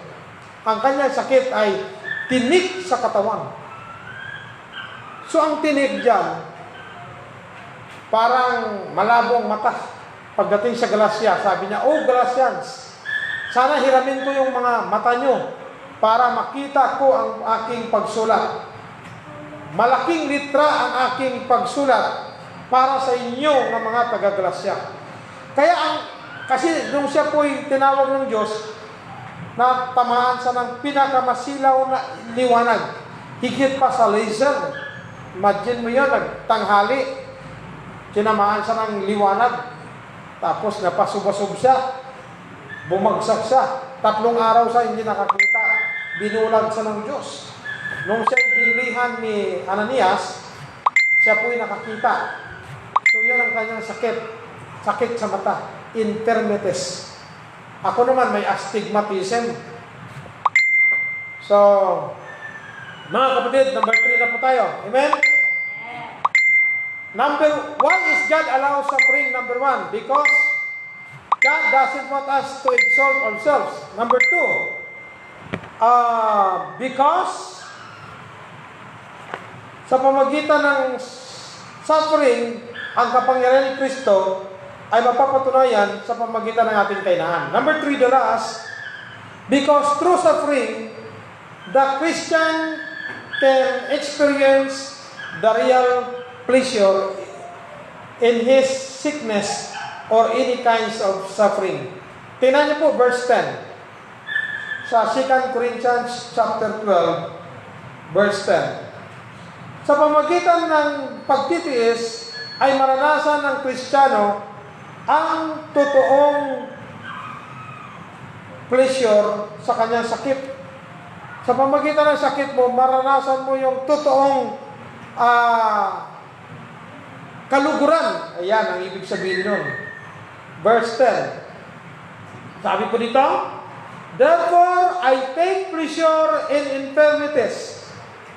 Ang kanyang sakit ay tinik sa katawan. So ang tinik dyan, parang malabong mata. Pagdating sa Galacia, sabi niya, "Oh Galatians, sana hiramin ko yung mga mata nyo para makita ko ang aking pagsulat. Malaking litra ang aking pagsulat para sa inyo ng mga taga-Galacia." Kasi nung siya po'y tinawag ng Diyos, na tamaan sa ng pinakamasilaw na liwanag, higit pa sa laser. Imagine mo yun, nagtanghali, tinamaan siya ng liwanag, tapos napasubasub siya, bumagsak siya, 3 araw siya hindi nakakita, binulag siya ng Diyos. Nung siya ginlihan ni Ananias, siya po'y nakakita. So yun ang kanyang sakit sa mata, infirmities. Ako naman may astigmatism. So, mga kapatid, number 3 na po tayo. Amen? Why is God allow suffering? Number 1, because God doesn't want us to exalt ourselves. Number 2, because sa pamagitan ng suffering, ang kapangyarihan ni Kristo ay mapapatunayan sa pamagitan ng ating kainahan. Number 3, the last, because through suffering, the Christian can experience the real pleasure in his sickness or any kinds of suffering. Tingnan niyo po verse 10. Sa 2 Corinthians chapter 12, verse 10. Sa pamagitan ng pagtitiis ay maranasan ng Kristiyano ang totoong pleasure sa kanyang sakit. Sa pamagitan ng sakit mo, maranasan mo yung totoong kaluguran. Ayan ang ibig sabihin nun. Verse 10. Sabi ko dito, "Therefore, I take pleasure in infirmities,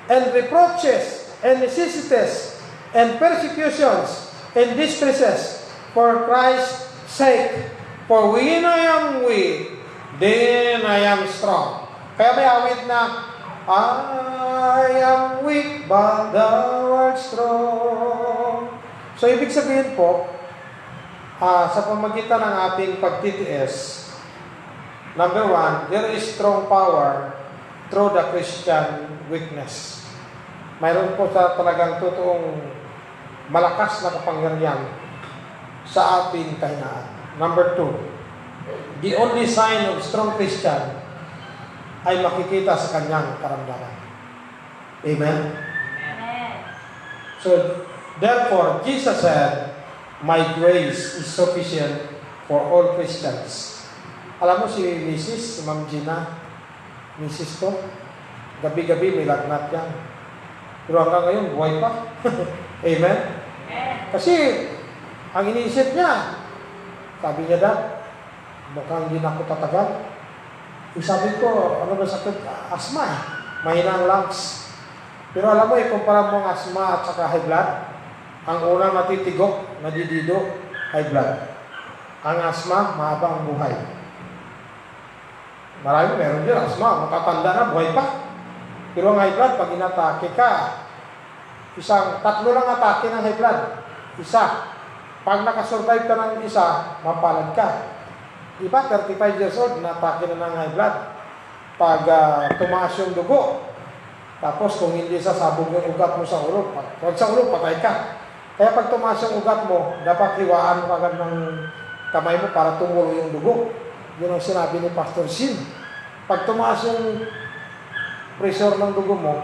and reproaches, and necessities, and persecutions, and distresses, for Christ's sake. For when I am weak, then I am strong." Kaya may awit na, "I am weak, but thou art strong." So, ibig sabihin po, sa pamagitan ng ating pagtitiis, number 1, there is strong power through the Christian weakness. mayroon po sa talagang totoong malakas na kapangyarihan sa ating kahinaan. Number 2, the only sign of strong Christian ay makikita sa kanyang karamdaman. Amen? Amen. So, therefore, Jesus said, my grace is sufficient for all Christians. Alam mo si Mrs., si Ma'am Gina, Mrs. ko, gabi-gabi may lagnat yan. Pero hanggang ngayon, buhay pa. Amen? Kasi, ang iniisip niya, sabi niya, Dad, mukhang hindi na ako tatagal. Sabi ko, ano ba sakit? Asma eh. Mahina ang lungs. Pero alam mo, ikumpara mo ang asma at saka high blood. Ang unang natitigok, nadidido, high blood. Ang asma, mahaba ang buhay. Marami meron din asma, matatanda na, buhay pa. Pero ang high blood, pag inatake ka, tatlo lang atake ng high blood. Isa. Pag nakasurvive ka ng isa, mapalad ka. Iba, 35 years old, natake na ng high blood. Pag tumaas yung dugo, tapos kung hindi sasabog yung ugat mo sa ulo, pag sa ulo, patay ka. Kaya pag tumaas yung ugat mo, dapat hiwaan mo agad ng kamay mo para tumulo yung dugo. Yun ang sinabi ni Pastor Sin. Pag tumaas yung pressure ng dugo mo,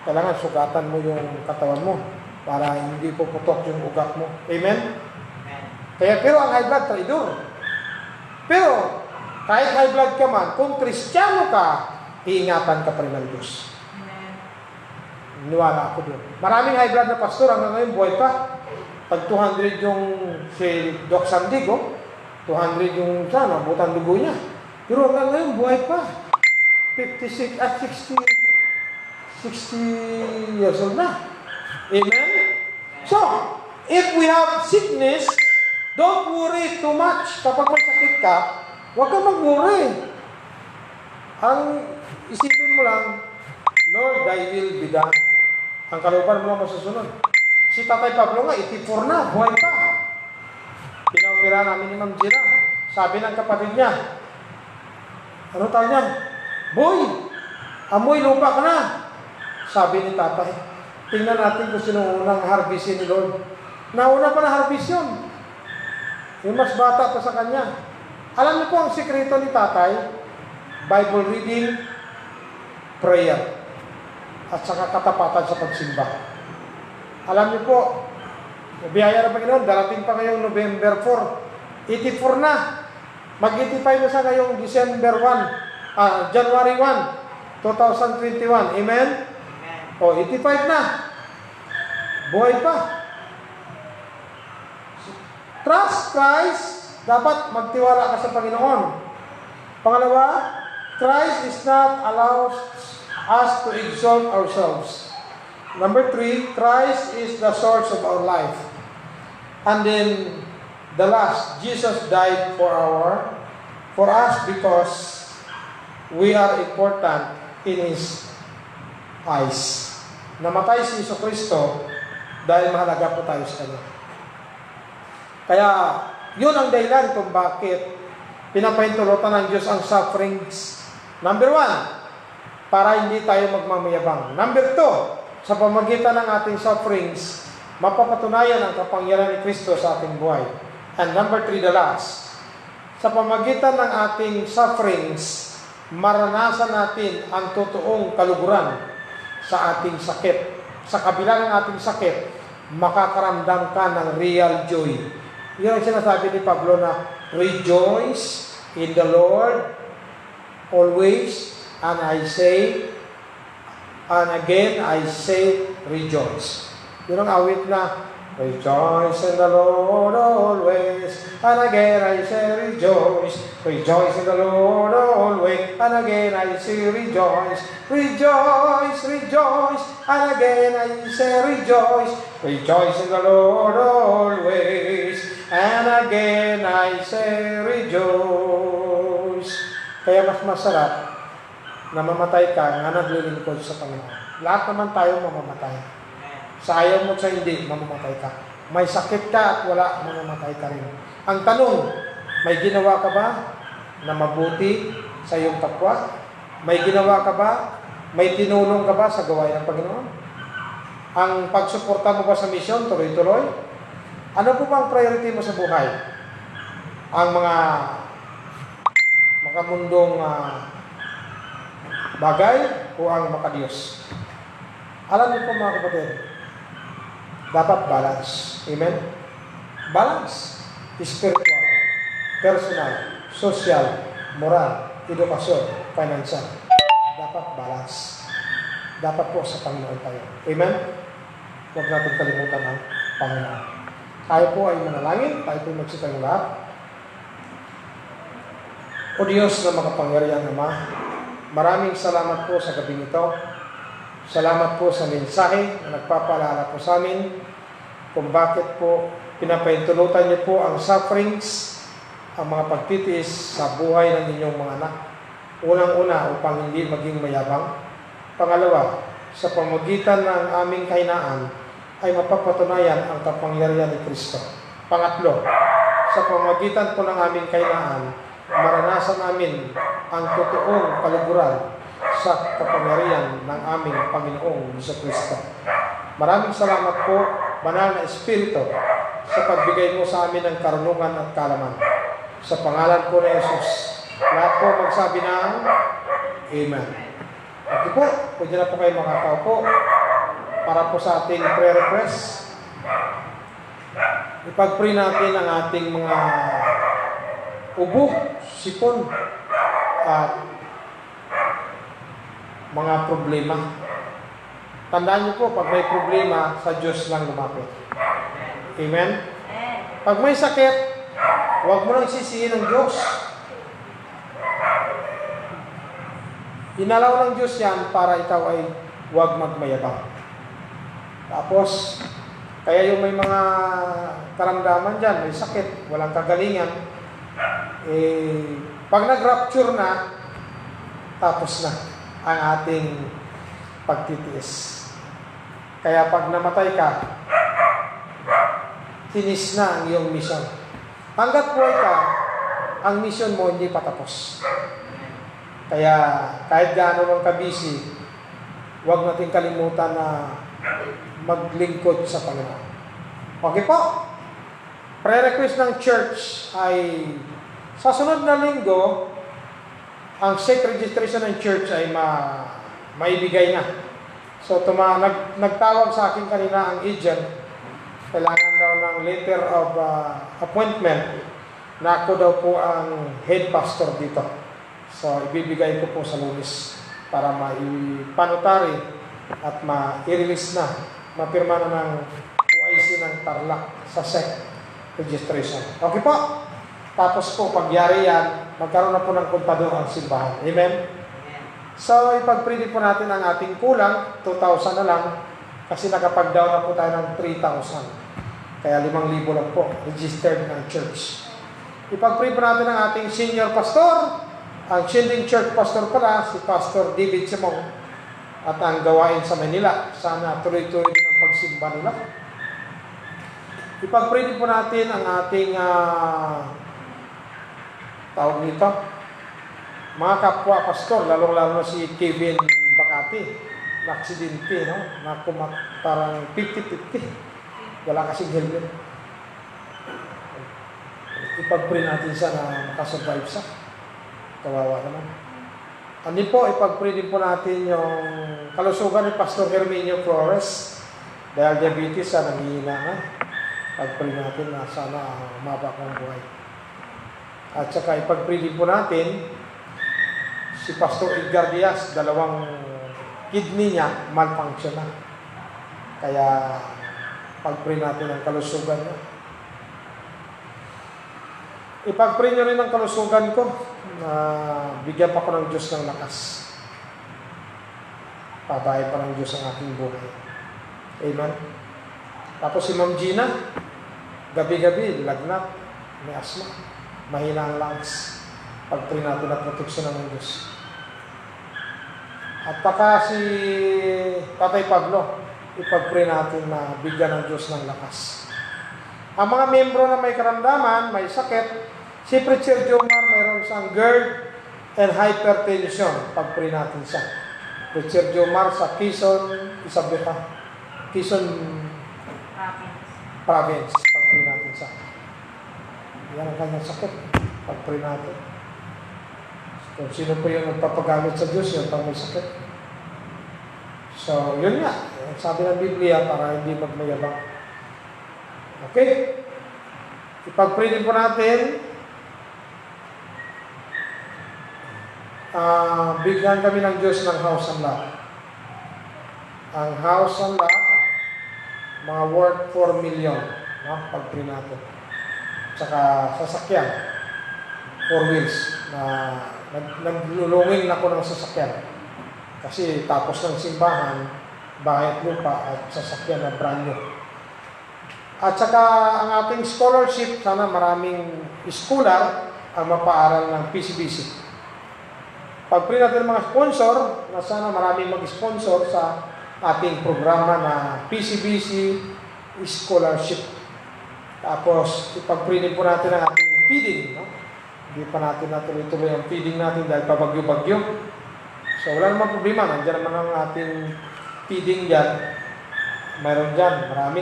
kailangan sugatan mo yung katawan mo para hindi puputok yung ugat mo. Amen? Kaya pero ang high blood, traidor. Pero, kahit high blood ka man, kung Kristiyano ka, iingatan ka pa rin ng Diyos. Niwala ako doon. Maraming high blood na pastor, hanggang ngayon buhay pa. Pag 200 yung si Doc Sandigo, 200 yung sana, butang dugo niya. Pero hanggang ngayon buhay pa. 56 at 60 years old na. Amen? So, if we have sickness, don't worry too much. Kapag may sakit ka, huwag kang mag-worry. Ang isipin mo lang, Lord, thy will be done. Ang kalooban mo lang masusunod. Si Tatay Pablo nga, 84 na, buhay pa. Pinaopera namin ni Ma'am Gina. Sabi ng kapatid niya, ano tawag niya? Boy, amoy lupa ka na. Sabi ni Tatay, tingnan natin kung sino unang harvestin ni Lord. Nauna pa na harvest yun. Yung mas bata pa sa kanya. Alam niyo po ang sikreto ni Tatay? Bible reading, prayer, at saka katapatan sa pagsimba. Alam niyo po, biyaya ng Panginoon, darating pa ngayong November 4. 84 na. Mag-85 na sa ngayong January 1, 2021. Amen? O, 85 na. Buhay pa. Trust Christ, dapat magtiwala ka sa Panginoon. Pangalawa, Christ is not allowed us to exalt ourselves. Number 3, Christ is the source of our life. And then, the last, Jesus died for us because we are important in His eyes. Namatay si Jesucristo dahil mahalaga po tayo sa Kanya. Kaya, yun ang dahilan kung bakit pinapahintulutan ng Diyos ang sufferings. Number 1, para hindi tayo magmamayabang. Number 2, sa pamagitan ng ating sufferings, mapapatunayan ang kapangyarihan ni Kristo sa ating buhay. And number 3, the last, sa pamagitan ng ating sufferings, maranasan natin ang totoong kaluguran sa ating sakit. Sa kabila ng ating sakit, makakaramdam ka ng real joy. Yun ang sinasabi ni Pablo na, rejoice in the Lord always, and again I say, rejoice. Yun ang awit na, rejoice in the Lord always, and again I say rejoice. Rejoice in the Lord always, and again I say rejoice. Rejoice, rejoice, and again I say rejoice. Rejoice in the Lord always, and again I say rejoice. Kaya mas masarap na mamatay ka nga naglilingkod sa Panginoon. Lahat naman tayo mamamatay. Sa ayaw mo sa hindi, mamamatay ka. May sakit ka at wala, mamamatay ka rin. Ang tanong, may ginawa ka ba na mabuti sa iyong kapwa? May ginawa ka ba? May tinulong ka ba sa gawain ng Panginoon? Ang pagsuporta mo ba sa mission, tuloy-tuloy? Ano po ba ang priority mo sa buhay? Ang mga makamundong bagay o ang makadiyos? Alam niyo po mga kapatid, dapat balance. Amen? Balance. Spiritual, personal, social, moral, edukasyon, financial. Dapat balance. Dapat po sa Panginoon tayo. Amen? Huwag natin kalimutan ang Panginoon. Tayo po ay manalangin. Tayo po ay magsitang lahat. O Diyos na makapangyarihan Ama, maraming salamat po sa gabing ito. Salamat po sa mensahe na nagpapaalala po sa amin kung bakit po pinapaintulutan niyo po ang sufferings, ang mga pagtitiis sa buhay ng inyong mga anak. Unang-una upang hindi maging mayabang. Pangalawa, sa pamamagitan ng aming kahinaan ay mapapatunayan ang kapangyarihan ni Kristo. Pangatlo, sa pamamagitan po ng aming kahinaan, maranasan namin ang totoong kaluguran sa kapangyarihan ng aming Panginoong Jesucristo. Maraming salamat po, Banal na Espiritu, sa pagbigay mo sa amin ng karunungan at kaalaman. Sa pangalan po ni Jesus, lahat po magsabi ng Amen. Okay po, pwede na po kayo makakaupo para po sa ating prayer request. Ipag-pray natin ang ating mga ubo, sipon, at mga problema. Tandaan niyo po, pag may problema, sa Diyos lang lumapit. Amen? Pag may sakit, huwag mo nang sisihin ng Diyos. Inalaw ng Diyos yan para ikaw ay huwag magmayabang. Tapos, kaya yung may mga karamdaman dyan, may sakit, walang kagalingan, pag nag-rapture na, tapos na ang ating pagtitiis. Kaya pag namatay ka, tinis na ang iyong mission. Hanggat buhay ka, ang mission mo hindi pa tapos. Kaya kahit gaano mang kabisi, huwag natin kalimutan na maglingkod sa Panginoon. Okay po? Prayer request ng church ay sa sunod na linggo, ang sacred registration ng church ay maibigay na. So nagtawag sa akin kanina ang agent, kailangan daw ng letter of appointment na ako daw po ang head pastor dito. So ibibigay ko po sa Lunes para maipanotary at ma-release na, mapirma na ng OIC ng Tarlac sa SEC registration. Okay po? Tapos po, pagyari yan, magkaroon na po ng kontador ang simbahan. Amen? So, ipag-pray po natin ang ating kulang, 2,000 na lang, kasi nakapag-down na po tayo ng 3,000. Kaya 5,000 lang po, registered ng church. Ipag-pray po natin ang ating senior pastor, ang Chinding Church pastor pala, si Pastor David Simong, at ang gawain sa Manila. Sana tuloy-tuloy din ang pagsimba nila. Ipag-pray po natin ang ating tawag nito, mga kapwa pastor, lalong-lalo na si Kevin Bakati, na-aksidente, no? Parang 50-50. Wala kasing helmet. Ipag-pray natin siya na makasurvive siya. Kawawa naman. Andin po, ipag-pray din po natin yung kalusugan ni Pastor Herminio Flores. Dahil diabetes siya, nanghihina na. Pag-pray natin na sana umaba ko ang buhay. At saka ipag-pray din po natin si Pastor Edgar Diaz, 2 kidney niya malfunction na. Kaya pag-pray natin ang kalusugan niya. Ipag-pray niyo rin ang kalusugan ko na bigyan pa ko ng Diyos ng lakas. Pabahay pa ng Diyos ang aking buhay. Amen. Tapos si Ma'am Gina, gabi-gabi, lagnat, may asma, mahina ang lungs. Pag-pray natin ang proteksyon ng Diyos. At baka si Tatay Pablo, ipag-pray natin na bigyan ng Diyos ng lakas. Ang mga membro na may karamdaman, may sakit, si Preacher Jomar, mayroon siyang GERD and hypertension. Pag-pray natin siya. Preacher Jomar sa Quezon, Isabela. Quezon Province. Pag-pray natin sa yan ang kanyang sakit. Pag-pray natin. Kung sino po yung nagpapagamit sa Diyos, yun pang may sakit. So, yun nga. Sabi ng Biblia para hindi magmayabang. Okay? Ipag-pray din po natin. Bigyan kami ng Diyos ng house and lot. Ang house and lot, mga worth 4 million. No? Pag-pray natin. Tsaka sasakyan. 4 wheels. Na naglulungin na ko ng sasakyan. Kasi tapos ng simbahan, bahay at lupa at sasakyan na brand new. At saka ang ating scholarship, sana maraming scholar ang mapaaral ng PCBC. Pag-pray natin ng mga sponsor, na sana maraming mag-sponsor sa ating programa na PCBC Scholarship. Tapos, ipag-pray din po natin ang ating feeding. No? Hindi pa natin natuloy-tuloy ang feeding natin dahil pabagyo-bagyo. So, wala naman problema. Nandiyan naman ang ating feeding dyan. Mayroon dyan, marami.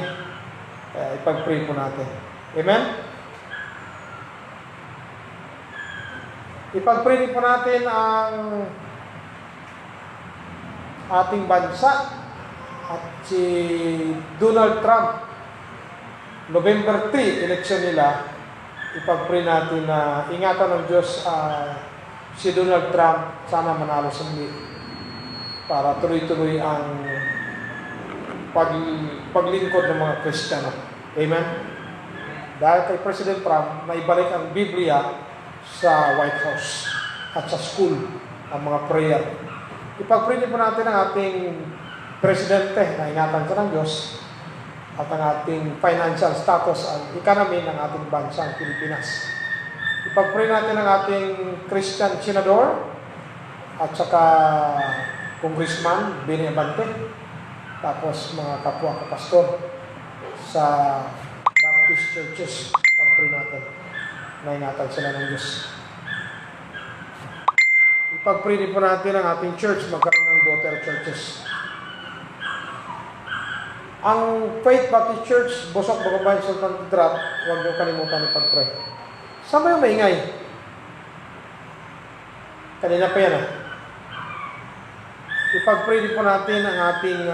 Kaya ipag-pray po natin. Amen? Ipag-pray din po natin ang ating bansa at si Donald Trump. November 3, eleksyon nila. Ipag-pray natin na ingatan ng Diyos si Donald Trump, sana manalo sa muli para tuloy-tuloy ang paglingkod ng mga Kristiyano. Amen? Dahil kay President Trump, naibalik ang Biblia sa White House at sa school ang mga prayer. Ipag-pray din po natin ang ating presidente na ingatan siya ng Diyos at ang ating financial status ang economy ng ating bansa, ang Pilipinas. Ipag-pray natin ang ating Christian Senador at saka Congressman Benny Abante, tapos mga kapwa kapastor sa Baptist churches. Ipag-pray natin na ingatan sila ng Diyos. Ipag-pray din po natin ang ating church magkaroon ng daughter churches. Ang Faith Baptist Church, Bosok, Bagumbayan, Sultan Kudarat, huwag niyo kalimutan ipag-pray. Saan ba yung maingay? Kanina pa yan Ipag-pray din po natin ang ating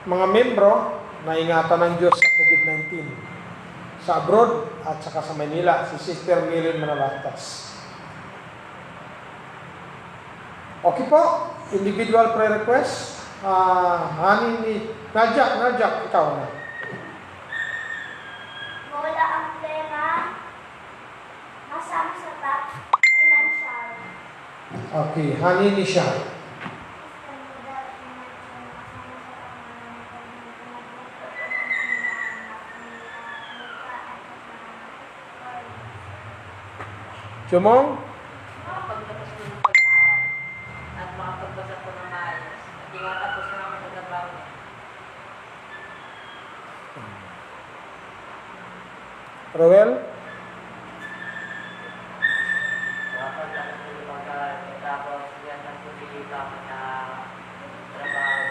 mga membro na ingatan ng Diyos sa COVID-19. Sa abroad at saka sa Manila, si Sister Miriam Manalatas. Okay po, individual prayer request. Hani ni Nadja, ikaw na. Wala ang pera, masama sa financial. Okay, hani ni siya. Chumong? Makapagtapos ko ng pag-aaral at makapagbasa ko ng maayos. At hindi makatapos na ako sa trabaho. Roel? Makapagtapos ko ng pag-aaral, tapos yan ang pumilita ko sa trabaho.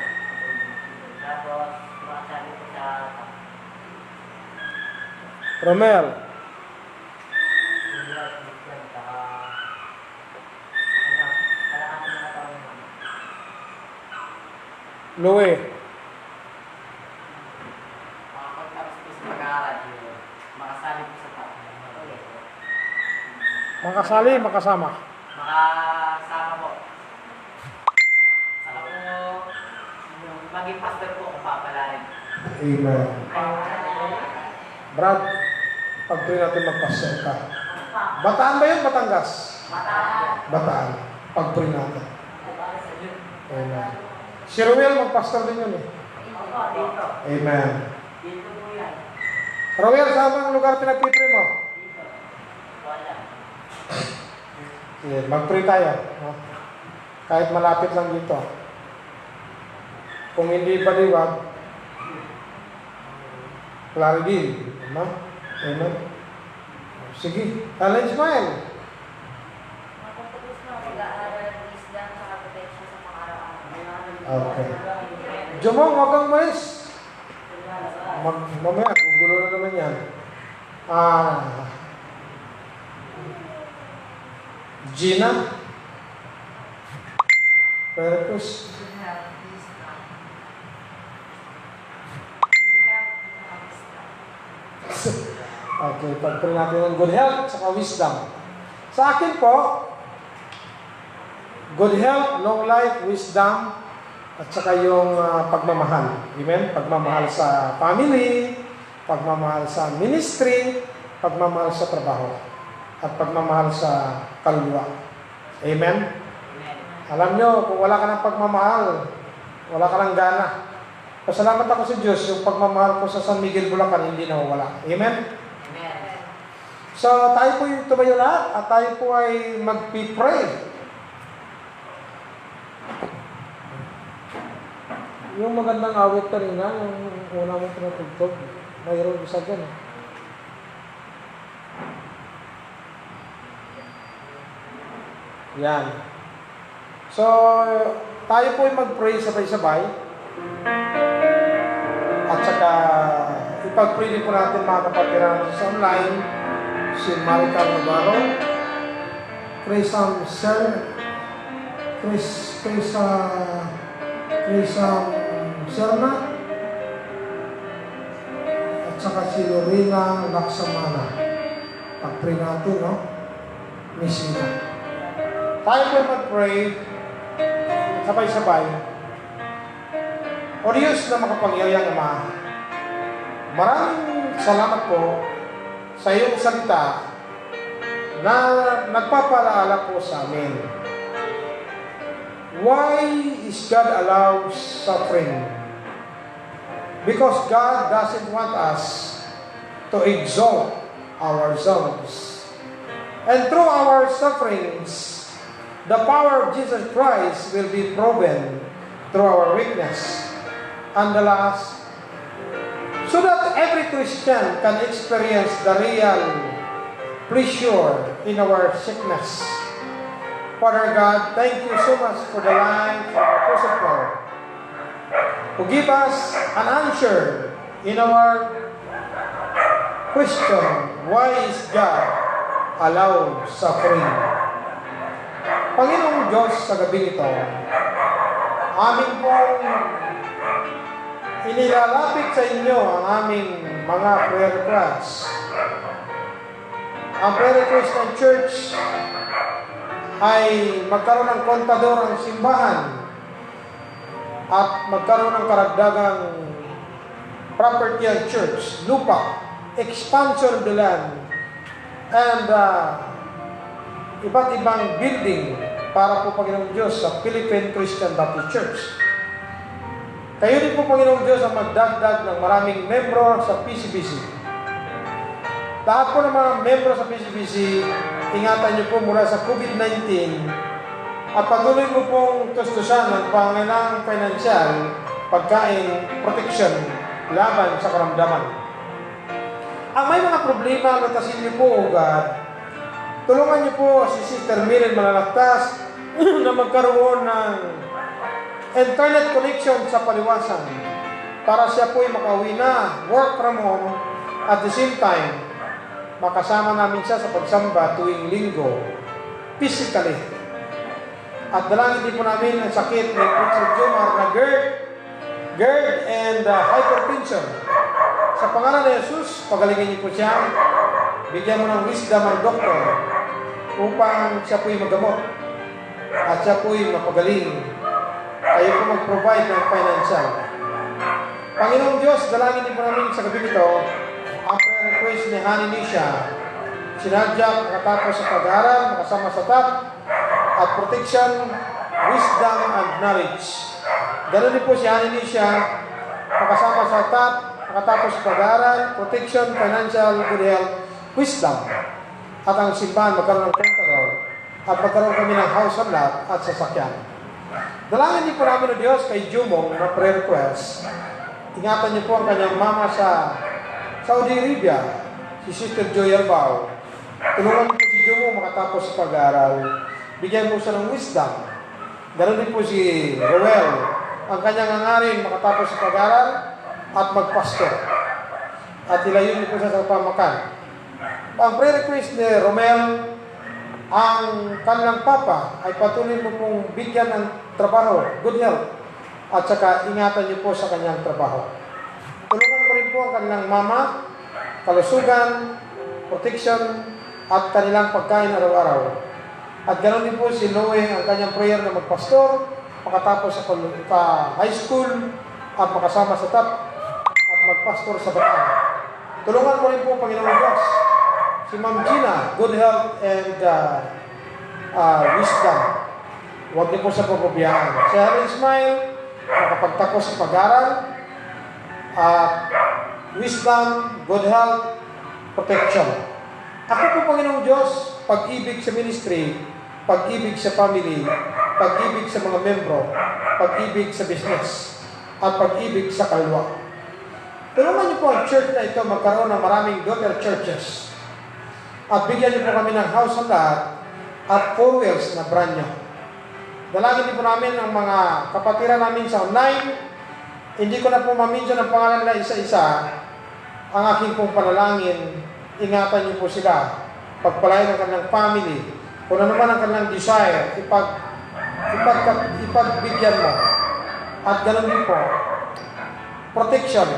Tapos, makasabi ko sa Romel? Louie? makapagtapos ko sa pag-aaral, makasabi ko sa trabaho. Makasali, makasama. Makasama po. Saka po, maging pastor po kung papalarin. Amen. Brad, pag-pray natin magpastor ka. Bataan ba yun? Batangas? Bataan. Pag-pray natin. Amen. Si Roel, magpastor din yun Dito. Amen. Dito po yan. Roel, saan bang lugar pinag-pray mo? Dito. Wala. Sige, mag-pray tayo. No? Kahit malapit lang dito. Kung hindi paliwag, Claridin. Amen? Amen? Sige. Alan Ismail. Makapagtapos na ako pag-aaral ng Islam sa protection sa mga araw-araw. Okay. Jumong, huwag kang mais. Mamaya, gugulo na naman yan. Gina. Perpus. Okay, pag-pray natin ng good health at wisdom. Sa akin po, good health, long life, wisdom, at saka yung pagmamahal. Amen? Pagmamahal sa family, pagmamahal sa ministry, pagmamahal sa trabaho, at pagmamahal sa kaluluwa. Amen? Alam nyo, kung wala ka ng pagmamahal, wala ka ng gana. Pasalamat ako sa Diyos, yung pagmamahal ko sa San Miguel, Bulacan, hindi nawawala. Amen? So, tayo po yung tumayo lahat at tayo po ay mag-pray. Yung magandang awit kanina, yung una mong pinatugtog, mayroon isa dyan. Yan. So, tayo po ay mag-pray sabay-sabay. At saka, ipag-pray din po natin mga kapatid natin sa online, si Marica Navarro, Crisam Serna, at saka si Lorena Laksamana. Pag-pray natin, no? Missina. Tayo po mag-pray, sabay-sabay. O Diyos na makapangyarihan Ama, maraming salamat po sa iyong salita na nagpapalaala po sa amin. Why is God allows suffering? Because God doesn't want us to exalt ourselves. And through our sufferings, the power of Jesus Christ will be proven through our weakness. And the last, so that every Christian can experience the real pleasure in our sickness. Father God, thank you so much for the life of Apostle Paul, who give us an answer in our question, why is God allowed suffering? Panginoong Diyos, sa gabi ito, amin pong inilalapit sa inyo ang aming mga prayer requests. Ang prayer request ng church ay magkaroon ng kontador ang simbahan at magkaroon ng karagdagang property ang church, lupa, expansion of the land, and iba't ibang building para po Panginoong Diyos sa Philippine Christian Baptist Church. Kayo din po, Panginoong Diyos, ang magdagdag ng maraming membro sa PCBC. Lahat po ng mga membro sa PCBC, ingatan niyo po mula sa COVID-19 at patuloy mo pong tustusan ng pangailangang financial, pagkain, protection, laban sa karamdaman. Ang may mga problema, lutasin niyo po, O God. Tulungan niyo po si Sister Miren Malalaktas na magkaroon ng internet connection sa paliwasan para siya po'y makauwi na, work from home, at the same time, makasama namin siya sa pagsamba tuwing linggo, physically. At dalangin din po namin ang sakit ng Prince Jomar na GERD and hypertension. Sa pangalan ni Jesus, pagalingin niyo po siya, bigyan mo ng wisdom ang doktor upang siya po'y magamot at siya po'y mapagaling. Kayo po mag-provide ng financial. Panginoong Diyos, dalangin din po namin sa gabi ito ang prayer request ni Honey Nisha. Sinadya makatapos sa pag-aaral, makasama sa TAP, at protection, wisdom, and knowledge. Ganun din po si Honey Nisha, makasama sa TAP, makatapos sa pag-aaral, protection, financial, good health, wisdom. At ang simbahan magkaroon ng contador at magkaroon kami ng house and lot at sasakyan. Dalangin niyo po namin o Diyos kay Jumong na prayer request. Ingatan niyo po ang kanyang mama sa Saudi Arabia, si Sister Joy Albao. Tulungan niyo po si Jumong makatapos sa pag-aaral. Bigyan mo siya ng wisdom. Ganoon din po si Roel ang kanyang hangarin makatapos sa pag-aaral at magpastor. At ilayo niyo po siya sa pamakan. Ang prayer request ni Romel, ang kanilang papa ay patuloy mo pong bigyan ng trabaho, good health, at saka ingatan niyo po sa kanyang trabaho. Tulungan mo rin po ang kanilang mama, kalusugan, protection, at kanilang pagkain araw-araw. At ganoon din po si Noe, ang kanyang prayer na magpastor, makatapos sa high school, at makasama sa top, at magpastor sa Bataan. Tulungan mo rin po, Panginoon Diyos, si Ma'am Gina, good health and wisdom. Huwag niyo po sa pagbabiyaan. Si Harry Ismail, makapagtapos sa pag-aral, wisdom, good health, protection. Ako po, Panginoong Diyos, pag-ibig sa ministry, pag-ibig sa family, pag-ibig sa mga membro, pag-ibig sa business, at pag-ibig sa kalwa. Tulungan niyo po ang church na ito magkaroon ng maraming daughter churches. At bigyan niyo po kami ng house ng lahat at 4 wheels na brand new. Dalangin niyo po namin ang mga kapatiran namin sa online. Hindi ko na po ma-mention ang pangalan na isa-isa. Ang aking pong panalangin, ingatan niyo po sila. Pagpalain ang kanilang family. Kung ano naman ang kanilang desire, ipagbigyan mo. At ganoon din po, protection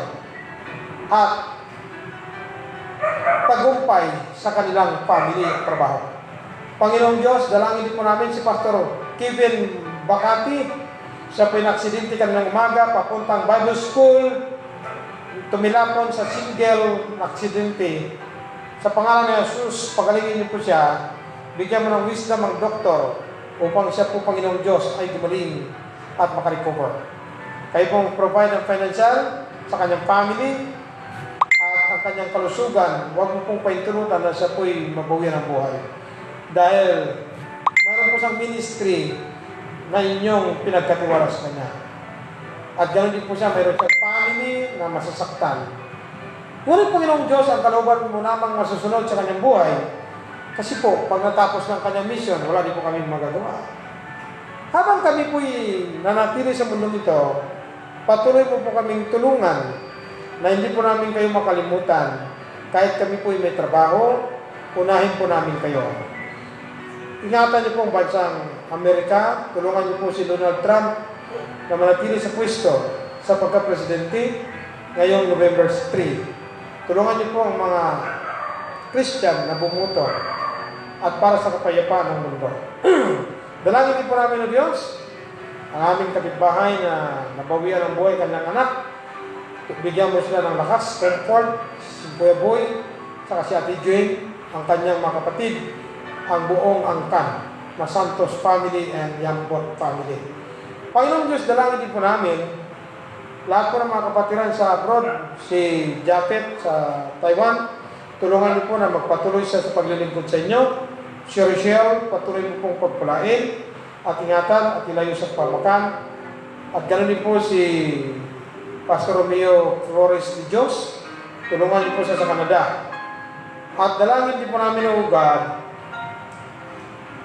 at tagumpay sa kanilang family at trabaho. Panginoong Diyos, dalangin din po namin si Pastor Kevin Bakati. Siya po inaksidente kanilang umaga, papuntang Bible School, tumilapon sa single aksidente. Sa pangalan ni Jesus, pagalingin niyo po siya, bigyan mo ng wisdom ang doktor upang siya po, Panginoong Diyos, ay gumaling at makarecover. Kayo pong provide ng financial sa kanyang family at ang kanyang kalusugan. Huwag mo pong paintulutan na siya po'y mabawian ng buhay. Dahil mayroon po siyang ministry na inyong pinagkatiwala sa kanya. At ganoon din po siya, mayroon siyang family na masasaktan. Ngunit, Panginoong Diyos, ang kalooban mo namang masusunod sa kanyang buhay. Kasi po, pag natapos ng kanyang mission, wala din po kami magagawa. Habang kami po'y nanatili sa mundong ito, patuloy po kaming tulungan na hindi po namin kayo makalimutan. Kahit kami po'y may trabaho, unahin po namin kayo. Ingatan niyo po ang bansang Amerika, tulungan niyo po si Donald Trump na manatili sa pwesto sa pagka-presidente ngayong November 3. Tulungan niyo po ang mga Christian na bumuto at para sa kapayapaan ng mundo. Dalangin din po namin ng Diyos ang aming kapitbahay na nabawian ng buhay kanilang anak. Bigyan mo sila ng lakas, comfort, si Kuya Boy, saka si Ate Jane, ang kanyang mga kapatid, ang buong angkan na Santos family and Yambot family. Panginoon Diyos, dalangin din po namin lahat po ng mga kapatiran sa abroad, si Japet sa Taiwan, tulungan niyo po na magpatuloy siya sa paglilingkod sa inyo. Si Rochelle, patuloy mo pong pagpulain at ingatan at ilayo sa pamakan. At ganoon din po si Pastor Romeo Flores de Dios, tulungan niyo po siya sa Canada. At dalangin din po namin ng God,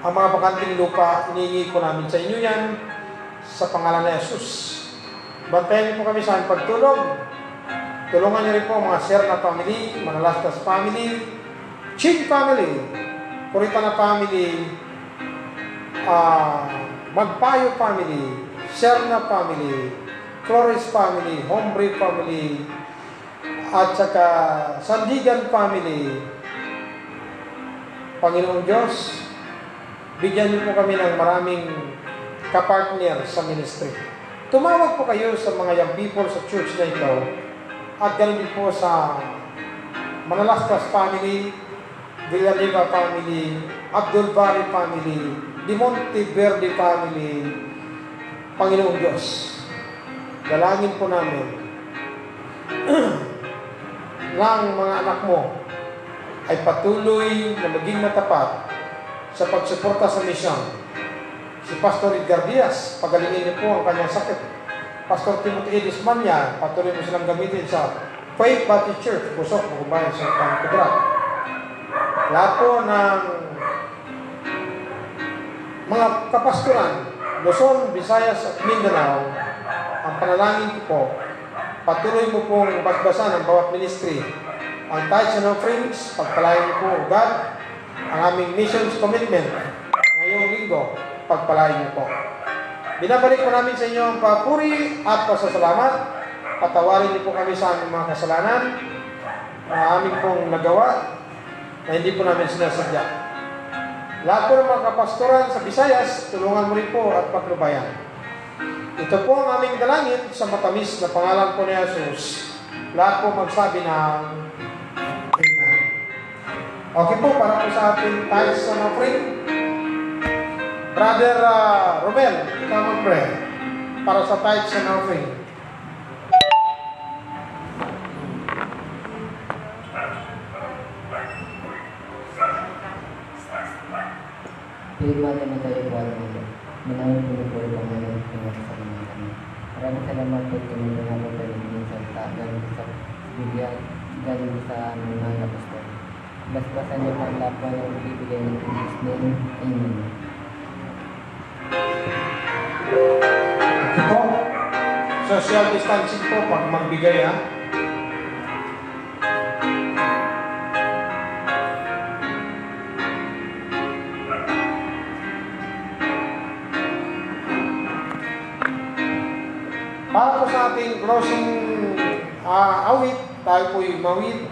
ang mga bakanting lupa, iniingi po namin sa inyo yan sa pangalan ni Jesus. Bantayan niyo po kami sa aming pagtulog. Tulungan niyo rin po ang mga Serna family, Manalastas family, Chin family, Puritana family, Magpayo family, Serna family, Flores family, Hombre family, at saka Sandigan family. Panginoong Diyos, bigyan niyo po kami ng maraming kapartner sa ministry. Tumawag po kayo sa mga young people sa church na ito at ganoon din po sa Manalastas family, Villarriba family, Abdul Bari family, Di Monte Verde family. Panginoong Diyos, dalangin po namin ng mga anak mo ay patuloy na maging matapat sa pagsuporta sa misyon. Si Pastor Edgar Diaz, pagalingin niyo po ang kanyang sakit. Pastor Timothy Edis Manya, patuloy mo silang gamitin sa Faith Baptist Church, Pusok, Magumbayan sa Pangkudrat. Lahat po ng mga kapastoran, Luzon, Visayas at Mindanao, ang panalangin ko po, patuloy mo pong basbasan ang bawat ministry. Ang tithes and offerings, pagpalain niyo po, O God, ang aming missions commitment ngayong linggo, pagpalain niyo po. Binabalik po namin sa inyo ang papuri at pasasalamat. Patawarin niyo po kami sa aming mga kasalanan na aming pong nagawa na hindi po namin sinasadya. Lahat po ng mga kapastoran sa Visayas, tulungan mo rin po at paglubayan. Ito po ang aming dalangin sa matamis na pangalan po ni Jesus. Lahat po magsabi ng Amen. Okay po, para po sa ating tithes and offering. Brother Romel, ikaw mag-pray para sa tithes and offering. Pinagmata mo tayo po ang mga manawin pinupuri po ngayon ng sa mga kami. Maraming salamat po tumulong namin paligid sa tagan sa bigyan galing sa aming mga apostol. Basbasan niyo po ang laban ng ibibigay ng Jesus name. Amen. Ito po, social distancing po pag magbigay ha. Para po sa ating closing awit, tayo po'y mawid.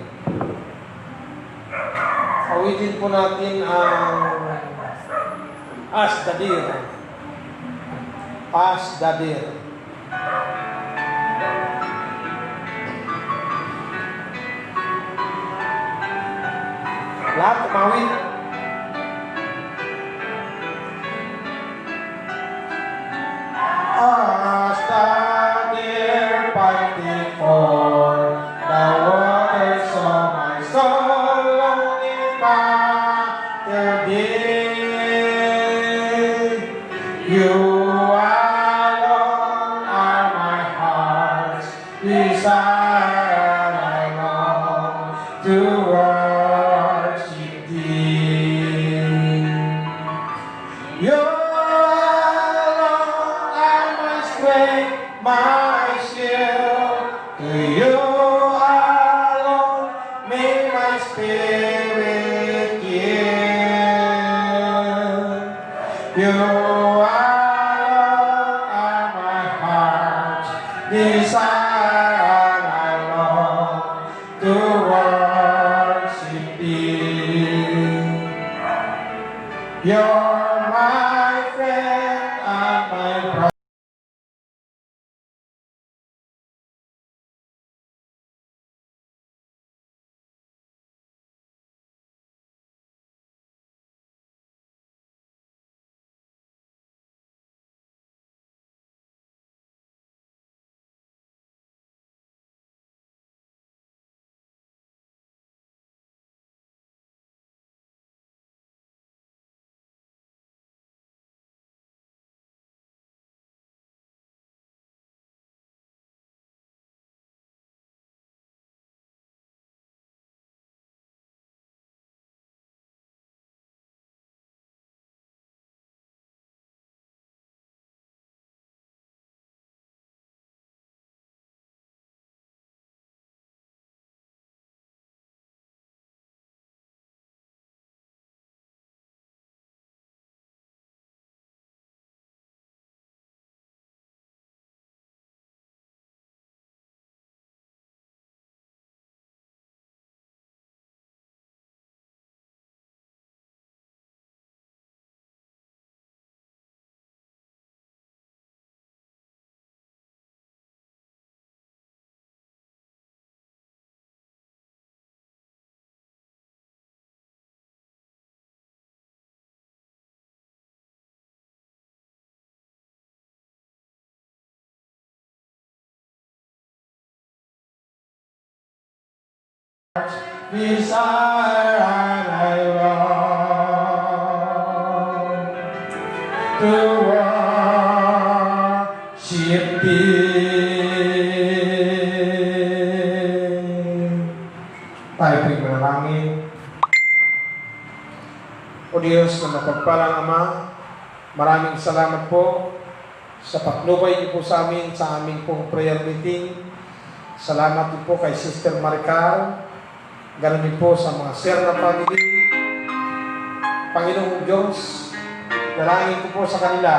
Awitin po natin ang As the Deer. As the Deer. Lahat umawit. As the deer panting for the waters of my soul, longing after thee. You alone are my heart's desire, I long to worship thee. You alone are my strength, my shield. To you alone may my spirit yield. You alone are my heart's desire, I long to worship thee. You're my friend and my brother. Desire and I long to worship thee. Tayo po'y manalangin. O Diyos na mapagpalang Ama, maraming salamat po sa patnubay niyo po sa amin sa aming pong prayer meeting. Salamat din po kay Sister Maricar. Ganun din po sa mga Serna family. Panginoong Diyos, dalangin ko po sa kanila,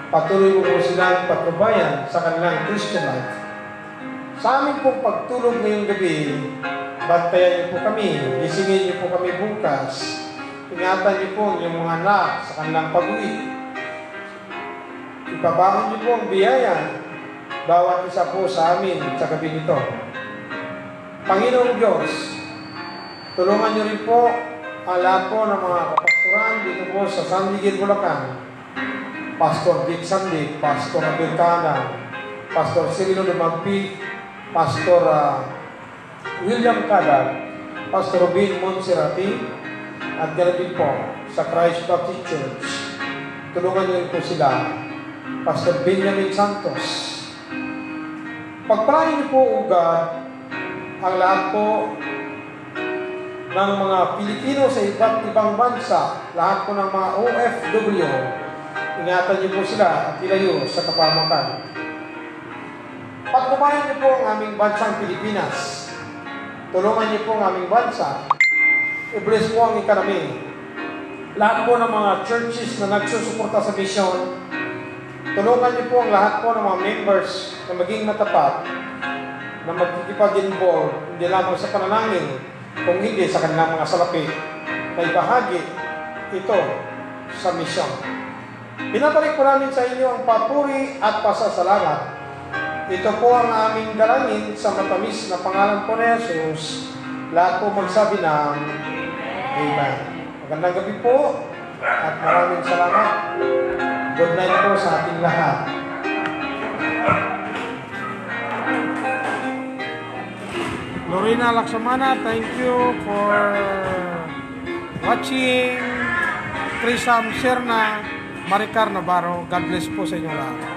patuloy mo po silang patnubayan sa kanilang Christian life. Sa amin pong pagtulog ngayong gabi, bantayan niyo po kami, gisingin niyo po kami bukas, ingatan niyo po yung mga anak sa kanilang pag-uwi. Ipabangon niyo po ang biyaya, bawat isa po sa amin sa gabi nito. Panginoong Diyos, tulungan niyo rin po ang lahat po ng mga kapastoran dito po sa San Miguel, Bulacan. Pastor Dick Sandik, Pastor Abel Cana, Pastor Cirilo Lumagpi, Pastor William Cadag, Pastor Robin Monserrati, at ganoon din po sa Christ Baptist Church. Tulungan niyo rin po sila, Pastor Benjamin Santos. Pagpalain niyo po, O God, ang lahat po ng mga Pilipino sa iba't ibang bansa, lahat po ng mga OFW, ingatan niyo po sila at ilayo sa kapamakan. Pagkumayan niyo po ang aming bansang Pilipinas. Tulungan niyo po ang aming bansa. I-bless po ang economy. Lahat po ng mga churches na nagsusuporta sa mission, tulungan niyo po ang lahat po ng mga members na maging matapat, na magkikipag-involve, hindi lamang sa panalangin, kung hindi sa kanilang mga salapi, na ibahagi ito sa mission. Pinabalik po namin sa inyo ang papuri at pasasalamat. Ito po ang aming dalangin sa matamis na pangalan po ni Jesus. Lahat po magsabi ng Amen. Magandang gabi po at maraming salamat. Good night po sa ating lahat. Lorena Laksamana, thank you for watching. Trisam Serna, Maricar Navarro, God bless po sa inyo lahat.